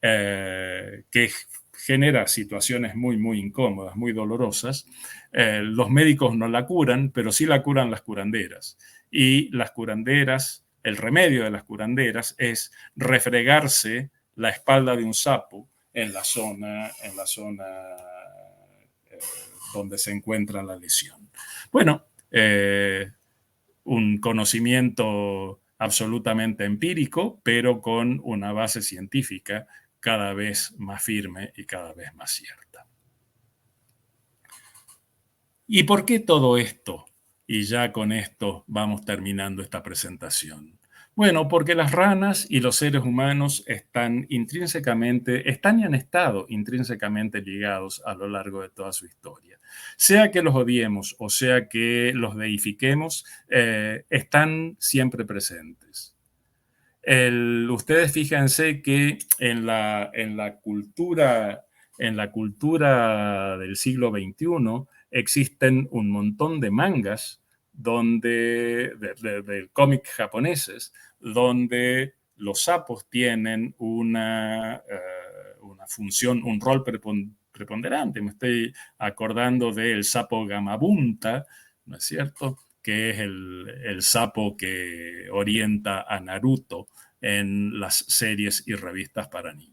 que genera situaciones muy, muy incómodas, muy dolorosas. Los médicos no la curan, pero sí la curan las curanderas. Y las curanderas, el remedio de las curanderas es refregarse la espalda de un sapo en la zona eh, donde se encuentra la lesión. Bueno, un conocimiento absolutamente empírico, pero con una base científica cada vez más firme y cada vez más cierta. ¿Y por qué todo esto? Y ya con esto vamos terminando esta presentación. Bueno, porque las ranas y los seres humanos están y han estado intrínsecamente ligados a lo largo de toda su historia. Sea que los odiemos o sea que los deifiquemos, están siempre presentes. Ustedes fíjense que en la cultura del siglo XXI existen un montón de mangas del cómic japoneses, donde los sapos tienen una función, un rol preponderante. Me estoy acordando del sapo Gamabunta, ¿no es cierto?, que es el sapo que orienta a Naruto en las series y revistas para niños.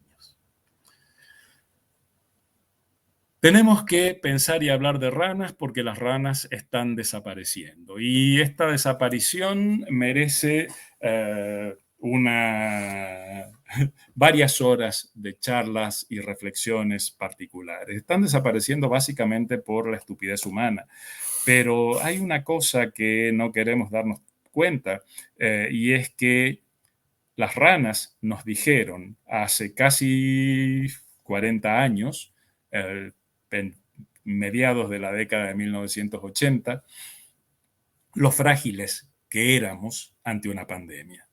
Tenemos que pensar y hablar de ranas porque las ranas están desapareciendo y esta desaparición merece varias horas de charlas y reflexiones particulares. Están desapareciendo básicamente por la estupidez humana. Pero hay una cosa que no queremos darnos cuenta, y es que las ranas nos dijeron hace casi 40 años, en mediados de la década de 1980, lo frágiles que éramos ante una pandemia.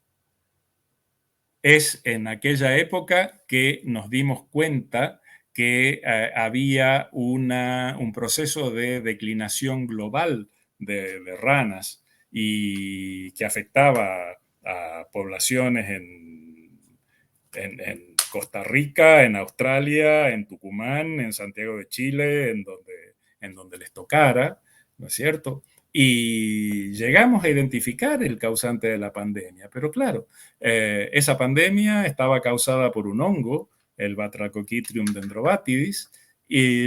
Es en aquella época que nos dimos cuenta que había un proceso de declinación global de ranas y que afectaba a poblaciones en Costa Rica, en Australia, en Tucumán, en Santiago de Chile, en donde les tocara, ¿no es cierto? Y llegamos a identificar el causante de la pandemia, pero claro, esa pandemia estaba causada por un hongo, el Batrachochytrium dendrobatidis,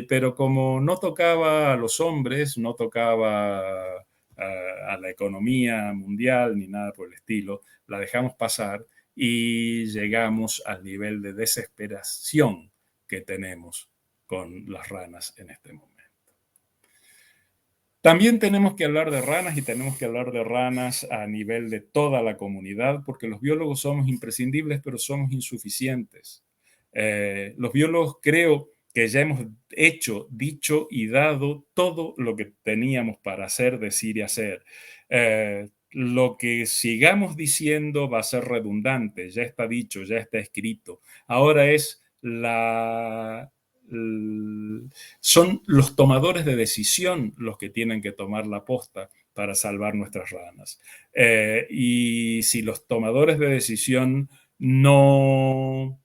pero como no tocaba a los hombres, no tocaba a la economía mundial ni nada por el estilo, la dejamos pasar y llegamos al nivel de desesperación que tenemos con las ranas en este momento. También tenemos que hablar de ranas y tenemos que hablar de ranas a nivel de toda la comunidad, porque los biólogos somos imprescindibles, pero somos insuficientes. Los biólogos creo que ya hemos hecho, dicho y dado todo lo que teníamos para hacer, decir y hacer. Lo que sigamos diciendo va a ser redundante, ya está dicho, ya está escrito. Ahora son los tomadores de decisión los que tienen que tomar la posta para salvar nuestras ranas. Y si los tomadores de decisión no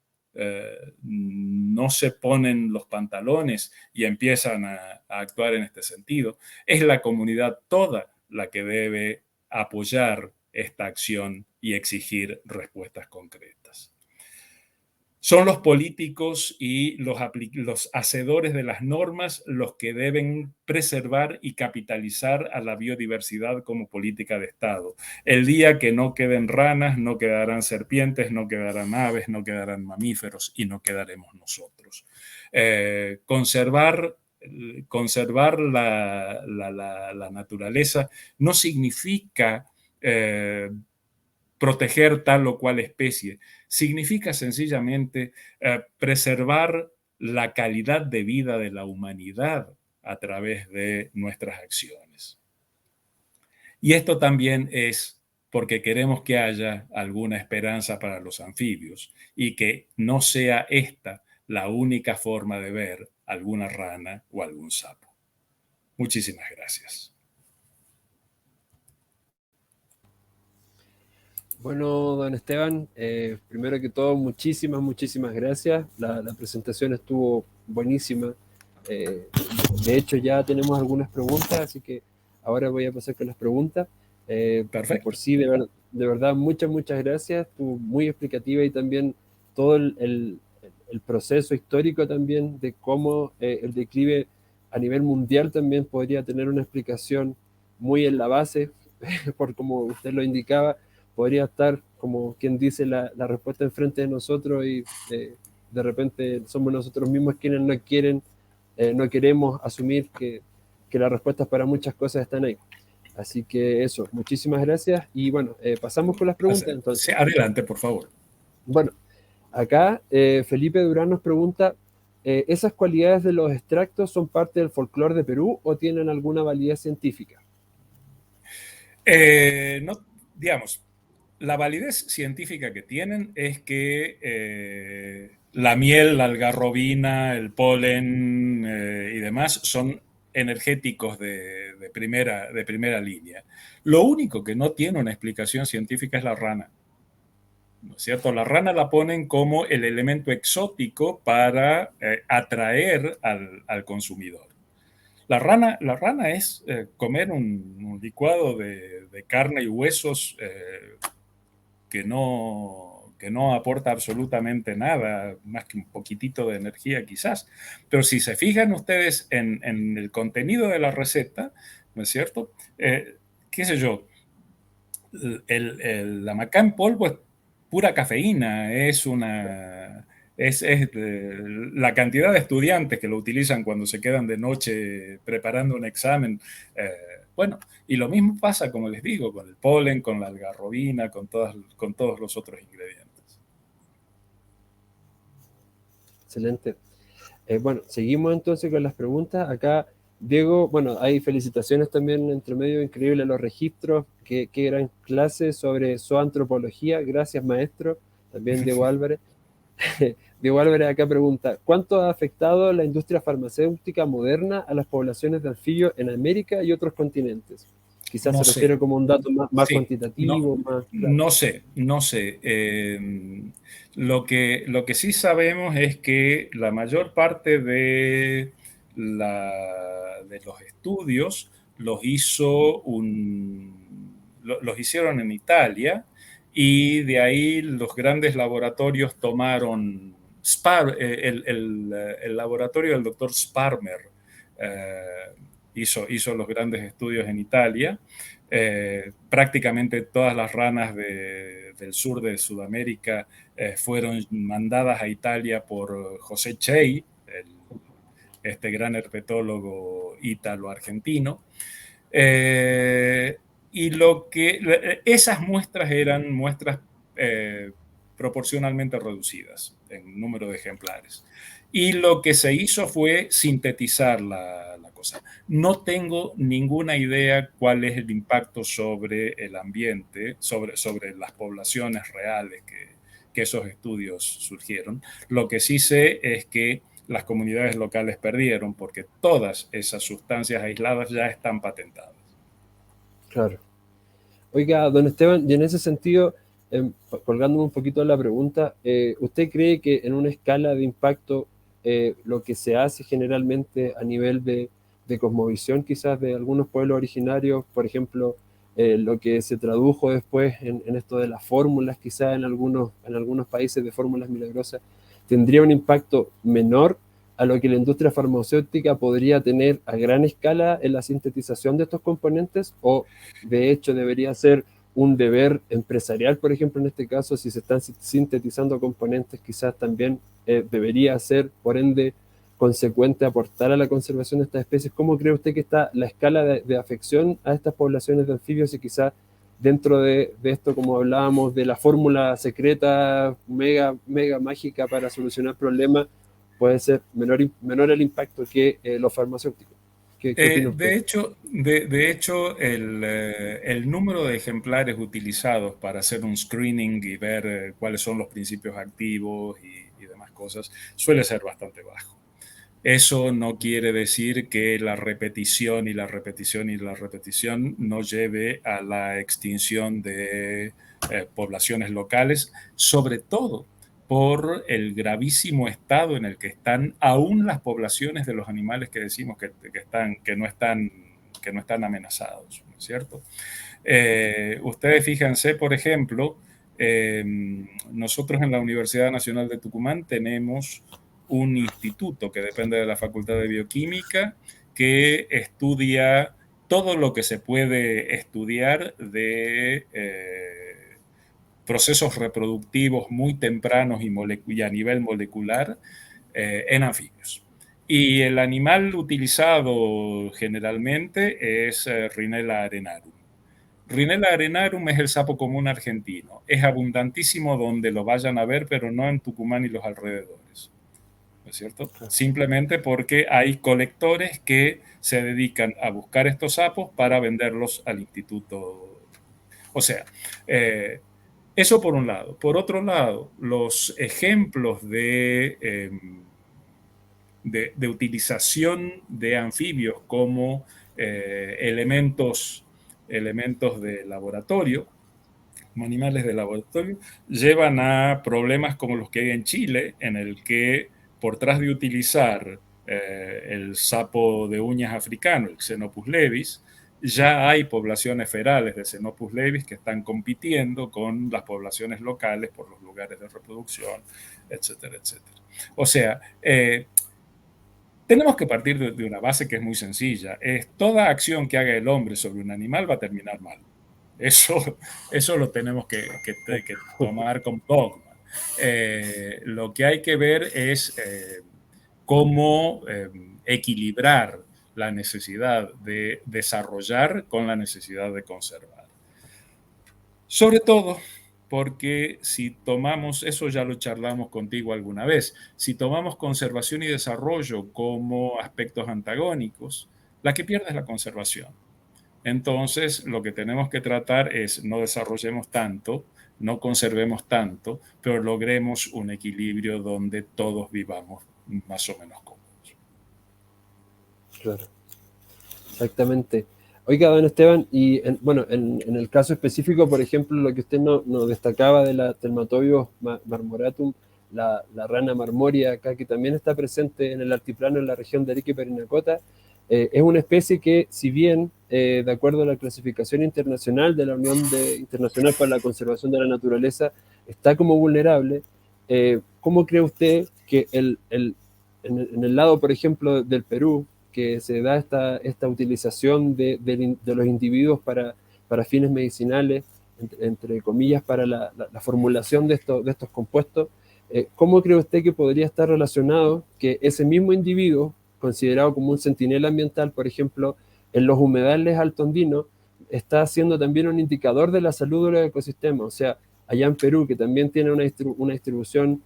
se ponen los pantalones y empiezan a actuar en este sentido, es la comunidad toda la que debe apoyar esta acción y exigir respuestas concretas. Son los políticos y los hacedores de las normas los que deben preservar y capitalizar a la biodiversidad como política de Estado. El día que no queden ranas, no quedarán serpientes, no quedarán aves, no quedarán mamíferos y no quedaremos nosotros. Conservar la naturaleza no significa proteger tal o cual especie, significa sencillamente preservar la calidad de vida de la humanidad a través de nuestras acciones. Y esto también es porque queremos que haya alguna esperanza para los anfibios y que no sea esta la única forma de ver alguna rana o algún sapo. Muchísimas gracias. Bueno, don Esteban, primero que todo, muchísimas gracias. La presentación estuvo buenísima. De hecho, ya tenemos algunas preguntas, así que ahora voy a pasar con las preguntas. De por sí, de verdad, muchas gracias. Estuvo muy explicativa y también todo el proceso histórico también de cómo el declive a nivel mundial también podría tener una explicación muy en la base, por como usted lo indicaba, podría estar, como quien dice, la respuesta enfrente de nosotros y de repente somos nosotros mismos quienes no queremos asumir que las respuestas para muchas cosas están ahí. Así que eso, muchísimas gracias. Y bueno, pasamos con las preguntas entonces. Sí, adelante, por favor. Bueno, acá Felipe Durán nos pregunta, ¿esas cualidades de los extractos son parte del folclore de Perú o tienen alguna validez científica? No, digamos, la validez científica que tienen es que la miel, la algarrobina, el polen y demás son energéticos de primera línea. Lo único que no tiene una explicación científica es la rana. ¿No es cierto? La rana la ponen como el elemento exótico para atraer al consumidor. La rana es comer un licuado de carne y huesos que no aporta absolutamente nada, más que un poquitito de energía quizás. Pero si se fijan ustedes en el contenido de la receta, ¿no es cierto? ¿Qué sé yo? La macá en polvo es pura cafeína, es la cantidad de estudiantes que lo utilizan cuando se quedan de noche preparando un examen. Bueno, y lo mismo pasa, como les digo, con el polen, con la algarrobina, con todos los otros ingredientes. Excelente. Bueno, seguimos entonces con las preguntas. Acá, Diego, bueno, hay felicitaciones también entre medio, increíble los registros, qué gran clase sobre zoantropología, gracias maestro, también Diego Álvarez. Diego Álvarez acá pregunta, ¿cuánto ha afectado la industria farmacéutica moderna a las poblaciones de anfibios en América y otros continentes? Quizás No se sé. refiere como un dato más Sí, cuantitativo, más... Claro. no sé. Lo que sí sabemos es que la mayor parte de los estudios los hicieron en Italia y de ahí los grandes laboratorios tomaron el laboratorio del doctor Sparmer hizo los grandes estudios en Italia. Prácticamente todas las ranas del sur de Sudamérica fueron mandadas a Italia por José Chey, este gran herpetólogo ítalo-argentino. Y esas muestras eran muestras proporcionalmente reducidas en número de ejemplares. Y lo que se hizo fue sintetizar la cosa. No tengo ninguna idea cuál es el impacto sobre el ambiente, sobre las poblaciones reales que esos estudios surgieron. Lo que sí sé es que las comunidades locales perdieron porque todas esas sustancias aisladas ya están patentadas. Claro. Oiga, don Esteban, y en ese sentido, colgándome un poquito de la pregunta, ¿usted cree que en una escala de impacto lo que se hace generalmente a nivel de cosmovisión quizás de algunos pueblos originarios, por ejemplo, lo que se tradujo después en esto de las fórmulas, quizás en algunos países de fórmulas milagrosas, tendría un impacto menor a lo que la industria farmacéutica podría tener a gran escala en la sintetización de estos componentes, o de hecho debería ser un deber empresarial, por ejemplo, en este caso, si se están sintetizando componentes, quizás también debería ser, por ende, consecuente aportar a la conservación de estas especies. ¿Cómo cree usted que está la escala de afección a estas poblaciones de anfibios y quizás dentro de esto, como hablábamos, de la fórmula secreta, mega mágica para solucionar problemas, puede ser menor el impacto que los farmacéuticos? ¿Qué opina usted? De hecho el número de ejemplares utilizados para hacer un screening y ver cuáles son los principios activos y demás cosas suele ser bastante bajo. Eso no quiere decir que la repetición y la repetición y la repetición no lleve a la extinción de poblaciones locales, sobre todo por el gravísimo estado en el que están aún las poblaciones de los animales que decimos que no están amenazados, ¿no es cierto? Ustedes fíjense, por ejemplo, eh, nosotros en la Universidad Nacional de Tucumán tenemos un instituto que depende de la Facultad de Bioquímica que estudia todo lo que se puede estudiar de procesos reproductivos muy tempranos y a nivel molecular en anfibios. Y el animal utilizado generalmente es Rhinella arenarum. Rhinella arenarum es el sapo común argentino. Es abundantísimo donde lo vayan a ver, pero no en Tucumán y los alrededores. ¿No es cierto? Simplemente porque hay colectores que se dedican a buscar estos sapos para venderlos al instituto. O sea, eso por un lado. Por otro lado, los ejemplos de utilización de anfibios como elementos de laboratorio, como animales de laboratorio, llevan a problemas como los que hay en Chile, en el que por tras de utilizar el sapo de uñas africano, el Xenopus levis, ya hay poblaciones ferales de Xenopus levis que están compitiendo con las poblaciones locales por los lugares de reproducción, etcétera, etcétera. O sea, tenemos que partir de una base que es muy sencilla. Toda acción que haga el hombre sobre un animal va a terminar mal. Eso lo tenemos que tomar como dogma. Lo que hay que ver es cómo equilibrar la necesidad de desarrollar con la necesidad de conservar. Sobre todo porque si tomamos, eso ya lo charlamos contigo alguna vez, si tomamos conservación y desarrollo como aspectos antagónicos, la que pierde es la conservación. Entonces, lo que tenemos que tratar es no desarrollemos tanto, no conservemos tanto, pero logremos un equilibrio donde todos vivamos más o menos cómodos. Claro, exactamente. Oiga, don Esteban, y bueno, en el caso específico, por ejemplo, lo que usted nos destacaba de la Telmatobius marmoratum, la rana marmoria acá, que también está presente en el altiplano en la región de Arica y Parinacota, es una especie que, si bien, de acuerdo a la clasificación internacional de la Internacional para la Conservación de la Naturaleza, está como vulnerable, ¿cómo cree usted que en el lado, por ejemplo, del Perú, que se da esta utilización de los individuos para fines medicinales, entre comillas, para la formulación de estos compuestos, ¿cómo cree usted que podría estar relacionado que ese mismo individuo, considerado como un centinela ambiental, por ejemplo, en los humedales altoandinos, está siendo también un indicador de la salud de los ecosistemas? O sea, allá en Perú, que también tiene una distribución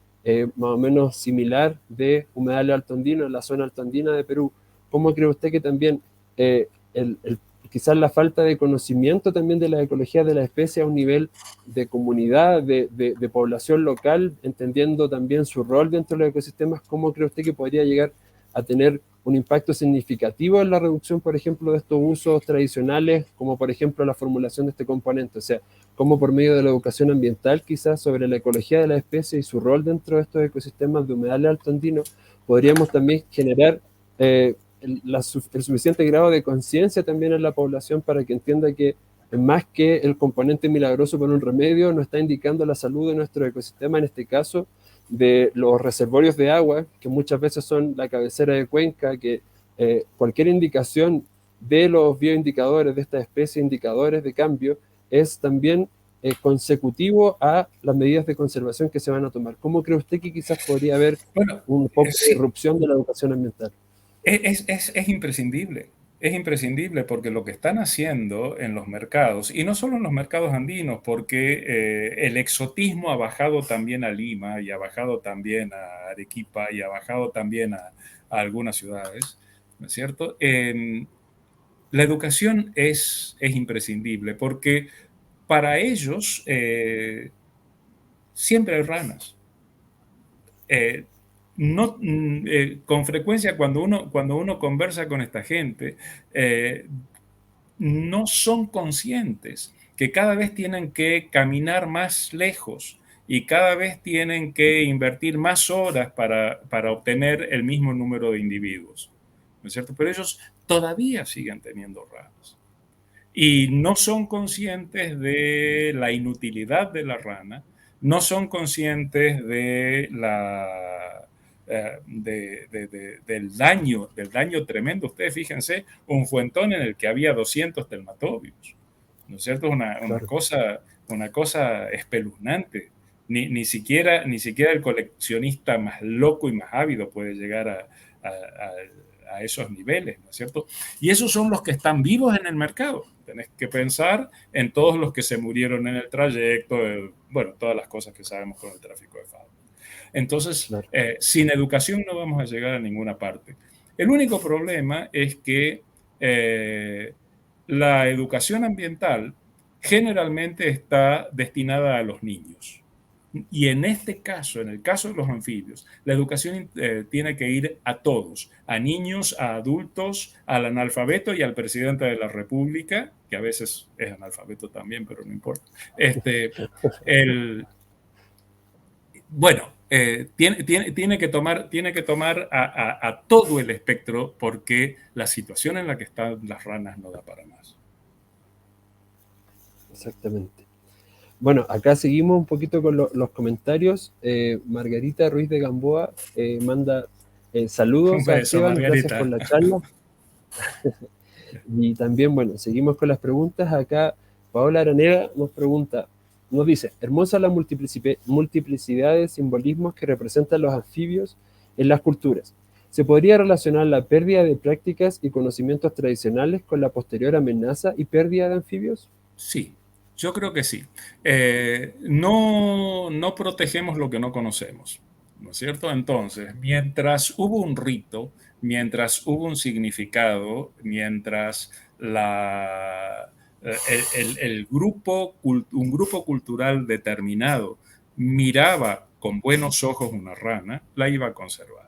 más o menos similar de humedales altoandinos en la zona altoandina de Perú, ¿cómo cree usted que también quizás la falta de conocimiento también de la ecología de la especie a un nivel de comunidad, de población local, entendiendo también su rol dentro de los ecosistemas, cómo cree usted que podría llegar a tener un impacto significativo en la reducción, por ejemplo, de estos usos tradicionales, como por ejemplo la formulación de este componente, o sea, cómo por medio de la educación ambiental, quizás sobre la ecología de la especie y su rol dentro de estos ecosistemas de humedales altoandinos, podríamos también generar el suficiente grado de conciencia también en la población para que entienda que más que el componente milagroso para un remedio, nos está indicando la salud de nuestro ecosistema, en este caso, de los reservorios de agua, que muchas veces son la cabecera de cuenca, que cualquier indicación de los bioindicadores de esta especie, indicadores de cambio, es también consecutivo a las medidas de conservación que se van a tomar. ¿Cómo cree usted que quizás podría haber Bueno, un poco de sí, irrupción de la educación ambiental? es imprescindible. Es imprescindible porque lo que están haciendo en los mercados, y no solo en los mercados andinos, porque el exotismo ha bajado también a Lima y ha bajado también a Arequipa y ha bajado también a algunas ciudades, ¿no es cierto? La educación es imprescindible porque para ellos siempre hay ranas. Eh, no, con frecuencia cuando uno conversa con esta gente, no son conscientes que cada vez tienen que caminar más lejos y cada vez tienen que invertir más horas para obtener el mismo número de individuos, ¿no es cierto? Pero ellos todavía siguen teniendo ranas y no son conscientes de la inutilidad de la rana, no son conscientes de del daño tremendo. Ustedes fíjense, un fuentón en el que había 200 telmatobios, ¿no es cierto? Claro. Una cosa espeluznante. Ni siquiera el coleccionista más loco y más ávido puede llegar a esos niveles, ¿no es cierto? Y esos son los que están vivos en el mercado. Tenés que pensar en todos los que se murieron en el trayecto, bueno, todas las cosas que sabemos con el tráfico de fauna. Entonces, Claro. sin educación no vamos a llegar a ninguna parte. El único problema es que la educación ambiental generalmente está destinada a los niños. Y en este caso, en el caso de los anfibios, la educación tiene que ir a todos, a niños, a adultos, al analfabeto y al presidente de la República, que a veces es analfabeto también, pero no importa. El, bueno, tiene que tomar a todo el espectro porque la situación en la que están las ranas no da para más. Exactamente. Bueno, acá seguimos un poquito con los comentarios. Margarita Ruiz de Gamboa manda Un saludos a beso, Esteban, gracias por Margarita. la charla. Y también, bueno, seguimos con las preguntas. Acá Paola Araneda nos pregunta, nos dice, hermosa la multiplicidad de simbolismos que representan los anfibios en las culturas. ¿Se podría relacionar la pérdida de prácticas y conocimientos tradicionales con la posterior amenaza y pérdida de anfibios? Sí, yo creo que sí. No protegemos lo que no conocemos, ¿no es cierto? Entonces, mientras hubo un rito, mientras hubo un significado, mientras un grupo cultural determinado miraba con buenos ojos una rana, la iba a conservar.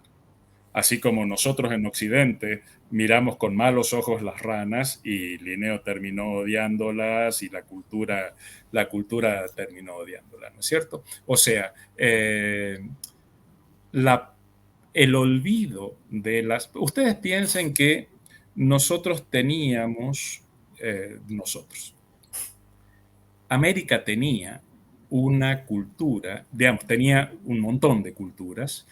Así como nosotros en Occidente miramos con malos ojos las ranas y Linneo terminó odiándolas y la cultura terminó odiándolas, ¿no es cierto? O sea, la, el olvido de las... Ustedes piensen que nosotros teníamos, América tenía una cultura, digamos, tenía un montón de culturas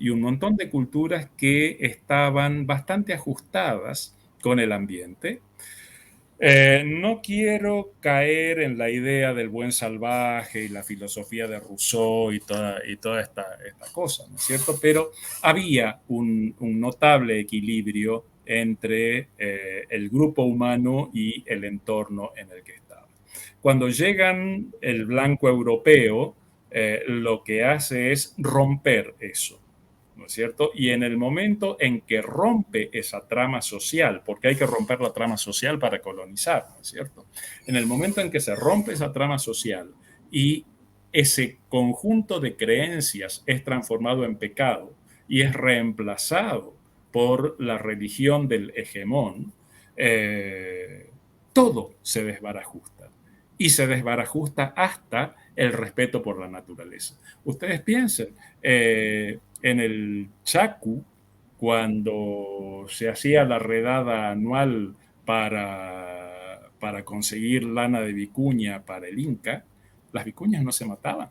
y un montón de culturas que estaban bastante ajustadas con el ambiente. No quiero caer en la idea del buen salvaje y la filosofía de Rousseau y toda esta cosa, ¿no es cierto? Pero había un notable equilibrio entre el grupo humano y el entorno en el que estaba. Cuando llegan el blanco europeo, lo que hace es romper eso, ¿no es cierto? Y en el momento en que rompe esa trama social, porque hay que romper la trama social para colonizar, ¿no es cierto? En el momento en que se rompe esa trama social y ese conjunto de creencias es transformado en pecado y es reemplazado por la religión del hegemón, todo se desbarajusta. Y se desbarajusta hasta el respeto por la naturaleza. Ustedes piensen, en el Chaco, cuando se hacía la redada anual para conseguir lana de vicuña para el Inca, las vicuñas no se mataban,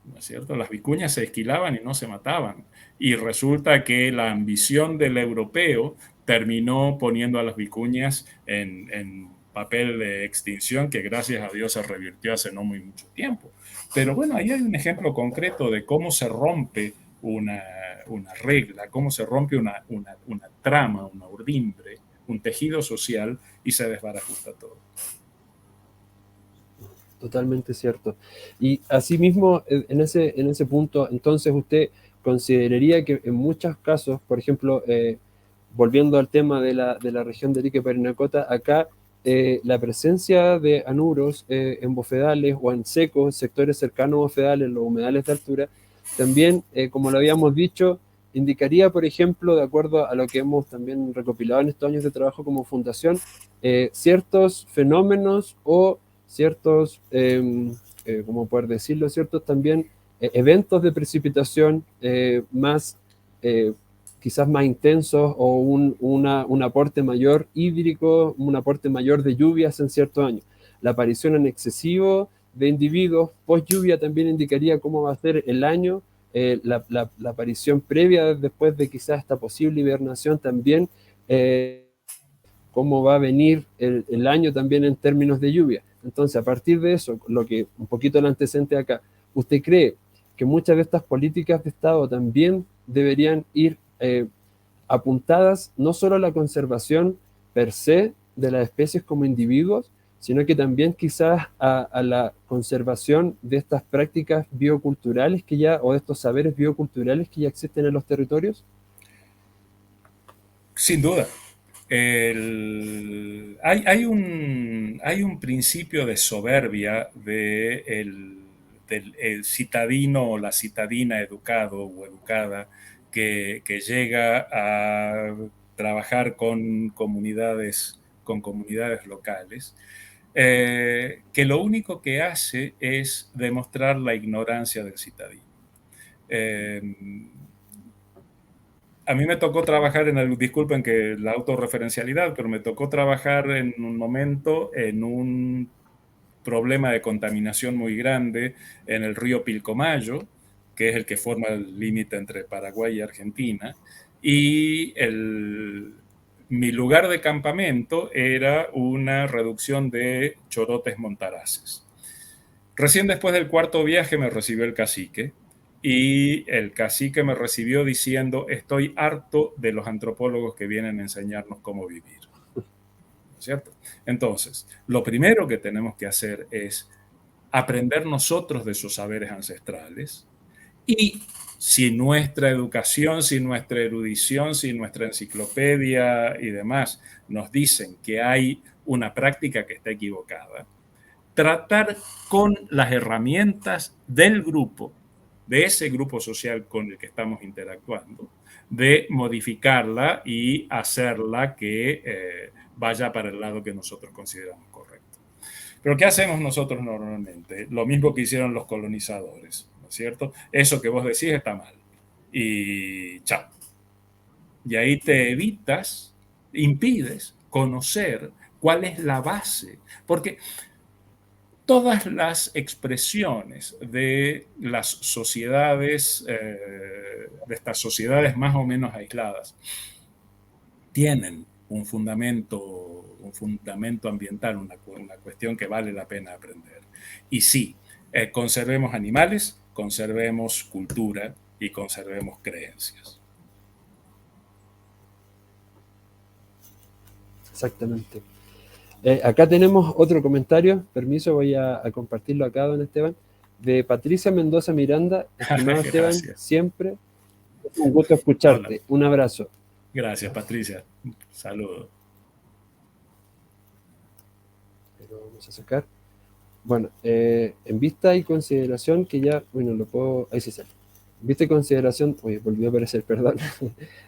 ¿no es cierto? Las vicuñas se esquilaban y no se mataban. Y resulta que la ambición del europeo terminó poniendo a las vicuñas en papel de extinción que gracias a Dios se revirtió hace no muy mucho tiempo. Pero bueno, ahí hay un ejemplo concreto de cómo se rompe una regla, cómo se rompe una trama, una urdimbre, un tejido social y se desbarajusta todo. Totalmente cierto. Y asimismo, en ese punto, entonces usted consideraría que en muchos casos, por ejemplo, volviendo al tema de la región de Arica y Parinacota, acá la presencia de anuros en bofedales o en secos, sectores cercanos a bofedales, los humedales de altura, también, como lo habíamos dicho, indicaría, por ejemplo, de acuerdo a lo que hemos también recopilado en estos años de trabajo como fundación, ciertos fenómenos o ciertos, como poder decirlo, ciertos también eventos de precipitación más, quizás más intensos o un aporte mayor hídrico, un aporte mayor de lluvias en ciertos años. La aparición en excesivo de individuos post lluvia también indicaría cómo va a ser el año, la aparición previa después de quizás esta posible hibernación también, cómo va a venir el año también en términos de lluvia. Entonces, a partir de eso, lo que un poquito el antecedente acá, ¿usted cree que muchas de estas políticas de Estado también deberían ir apuntadas no solo a la conservación per se de las especies como individuos, sino que también quizás a la conservación de estas prácticas bioculturales que ya, o de estos saberes bioculturales que ya existen en los territorios? Sin duda. Hay un principio de soberbia del el citadino o la citadina educado o educada que llega a trabajar con comunidades locales, que lo único que hace es demostrar la ignorancia del citadino. Eh, a mí me tocó trabajar disculpen que la autorreferencialidad, pero me tocó trabajar en un momento en un problema de contaminación muy grande en el río Pilcomayo, que es el que forma el límite entre Paraguay y Argentina, y mi lugar de campamento era una reducción de chorotes montaraces. Recién después del cuarto viaje me recibió el cacique y el cacique me recibió diciendo: estoy harto de los antropólogos que vienen a enseñarnos cómo vivir. ¿Cierto? Entonces, lo primero que tenemos que hacer es aprender nosotros de esos saberes ancestrales y si nuestra educación, si nuestra erudición, si nuestra enciclopedia y demás nos dicen que hay una práctica que está equivocada, tratar con las herramientas del grupo, de ese grupo social con el que estamos interactuando, de modificarla y hacerla que vaya para el lado que nosotros consideramos correcto. Pero ¿qué hacemos nosotros normalmente? Lo mismo que hicieron los colonizadores, ¿no es cierto? Eso que vos decís está mal. Y chao. Y ahí te evitas, impides conocer cuál es la base. Porque todas las expresiones de las sociedades, de estas sociedades más o menos aisladas, tienen un fundamento ambiental, una cuestión que vale la pena aprender. Y sí, conservemos animales, conservemos cultura y conservemos creencias. Exactamente. Acá tenemos otro comentario, permiso, voy a compartirlo acá, don Esteban, de Patricia Mendoza Miranda. Estimado Esteban, Gracias. siempre es un gusto escucharte. Hola. Un abrazo. Gracias, Patricia. Saludos. Pero vamos a sacar. Bueno, en vista y consideración que ya, bueno, lo puedo, ahí sí sale. vista y consideración, oye, volvió a aparecer, perdón,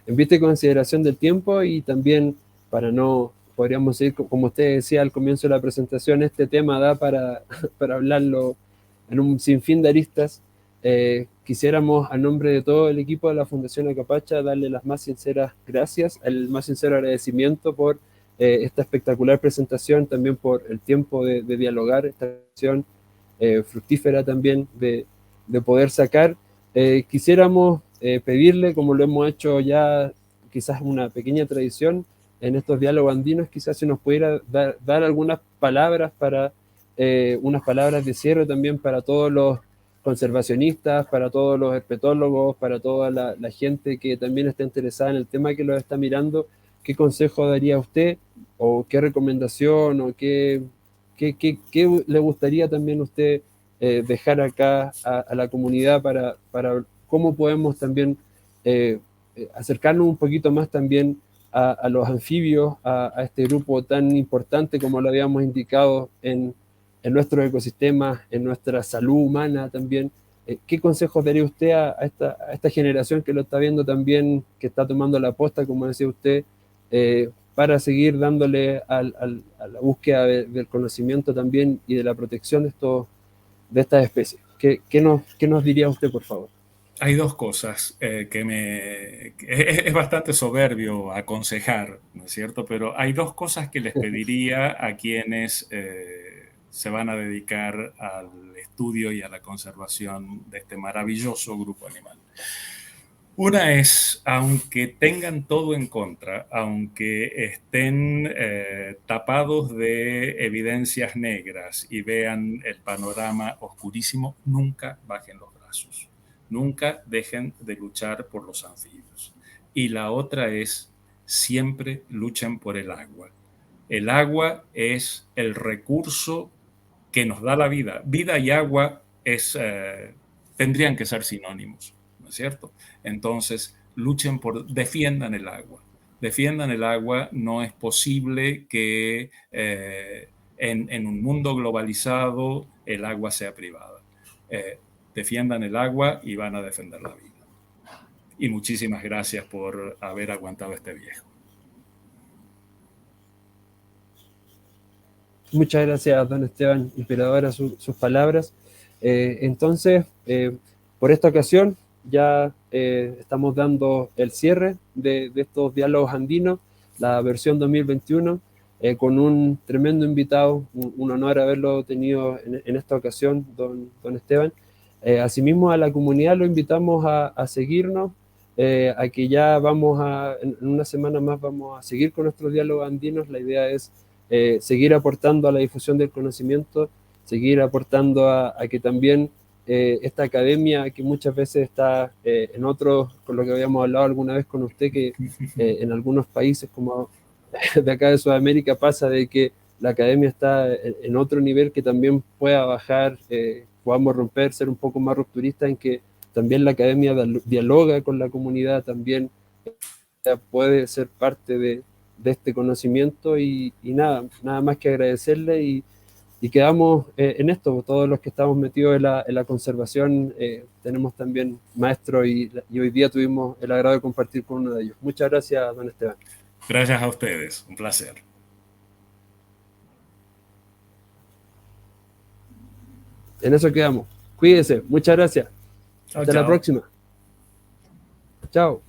en vista y consideración del tiempo y también para no, podríamos seguir, como usted decía al comienzo de la presentación, este tema da para, para hablarlo en un sinfín de aristas. Quisiéramos, a nombre de todo el equipo de la Fundación Acapacha, darle las más sinceras gracias, el más sincero agradecimiento por esta espectacular presentación, también por el tiempo de dialogar, esta sesión fructífera también de poder sacar. Quisiéramos pedirle, como lo hemos hecho ya, quizás una pequeña tradición en estos diálogos andinos, quizás se nos pudiera dar algunas palabras para unas palabras de cierre también para todos los conservacionistas, para todos los herpetólogos, para toda la gente que también está interesada en el tema, que lo está mirando. ¿Qué consejo daría usted o qué recomendación o qué le gustaría también a usted dejar acá a la comunidad para cómo podemos también acercarnos un poquito más también a los anfibios, a este grupo tan importante como lo habíamos indicado en nuestros ecosistemas, en nuestra salud humana también? ¿Qué consejos daría usted a esta generación que lo está viendo también, que está tomando la posta, como decía usted, para seguir dándole a la búsqueda del conocimiento también y de la protección de estas especies? ¿Qué nos diría usted, por favor? Hay dos cosas es bastante soberbio aconsejar, ¿no es cierto? Pero hay dos cosas que les pediría a quienes se van a dedicar al estudio y a la conservación de este maravilloso grupo animal. Una es, aunque tengan todo en contra, aunque estén tapados de evidencias negras y vean el panorama oscurísimo, nunca bajen los brazos. Nunca dejen de luchar por los anfibios. Y la otra es, siempre luchen por el agua. El agua es el recurso que nos da la vida. Vida y agua tendrían que ser sinónimos, ¿no es cierto? Entonces, defiendan el agua. Defiendan el agua. No es posible que en un mundo globalizado el agua sea privada. Defiendan el agua y van a defender la vida. Y muchísimas gracias por haber aguantado este viejo. Muchas gracias, don Esteban, inspiradoras sus palabras. Entonces, por esta ocasión ya estamos dando el cierre de estos diálogos andinos, la versión 2021, con un tremendo invitado, un honor haberlo tenido en esta ocasión, don Esteban. Asimismo, a la comunidad lo invitamos a seguirnos, a que ya en una semana más vamos a seguir con nuestros diálogos andinos. La idea es seguir aportando a la difusión del conocimiento, seguir aportando a que también esta academia que muchas veces está en otros, con lo que habíamos hablado alguna vez con usted, que en algunos países como de acá de Sudamérica pasa de que la academia está en otro nivel, que también pueda bajar, podamos romper, ser un poco más rupturista, en que también la academia dialoga con la comunidad, también puede ser parte de este conocimiento y nada más que agradecerle y quedamos en esto. Todos los que estamos metidos en la conservación tenemos también maestros y hoy día tuvimos el agrado de compartir con uno de ellos. Muchas gracias, don Esteban. Gracias a ustedes, un placer. En eso quedamos. Cuídense, muchas gracias. Chao, Hasta la chao. próxima. Chao.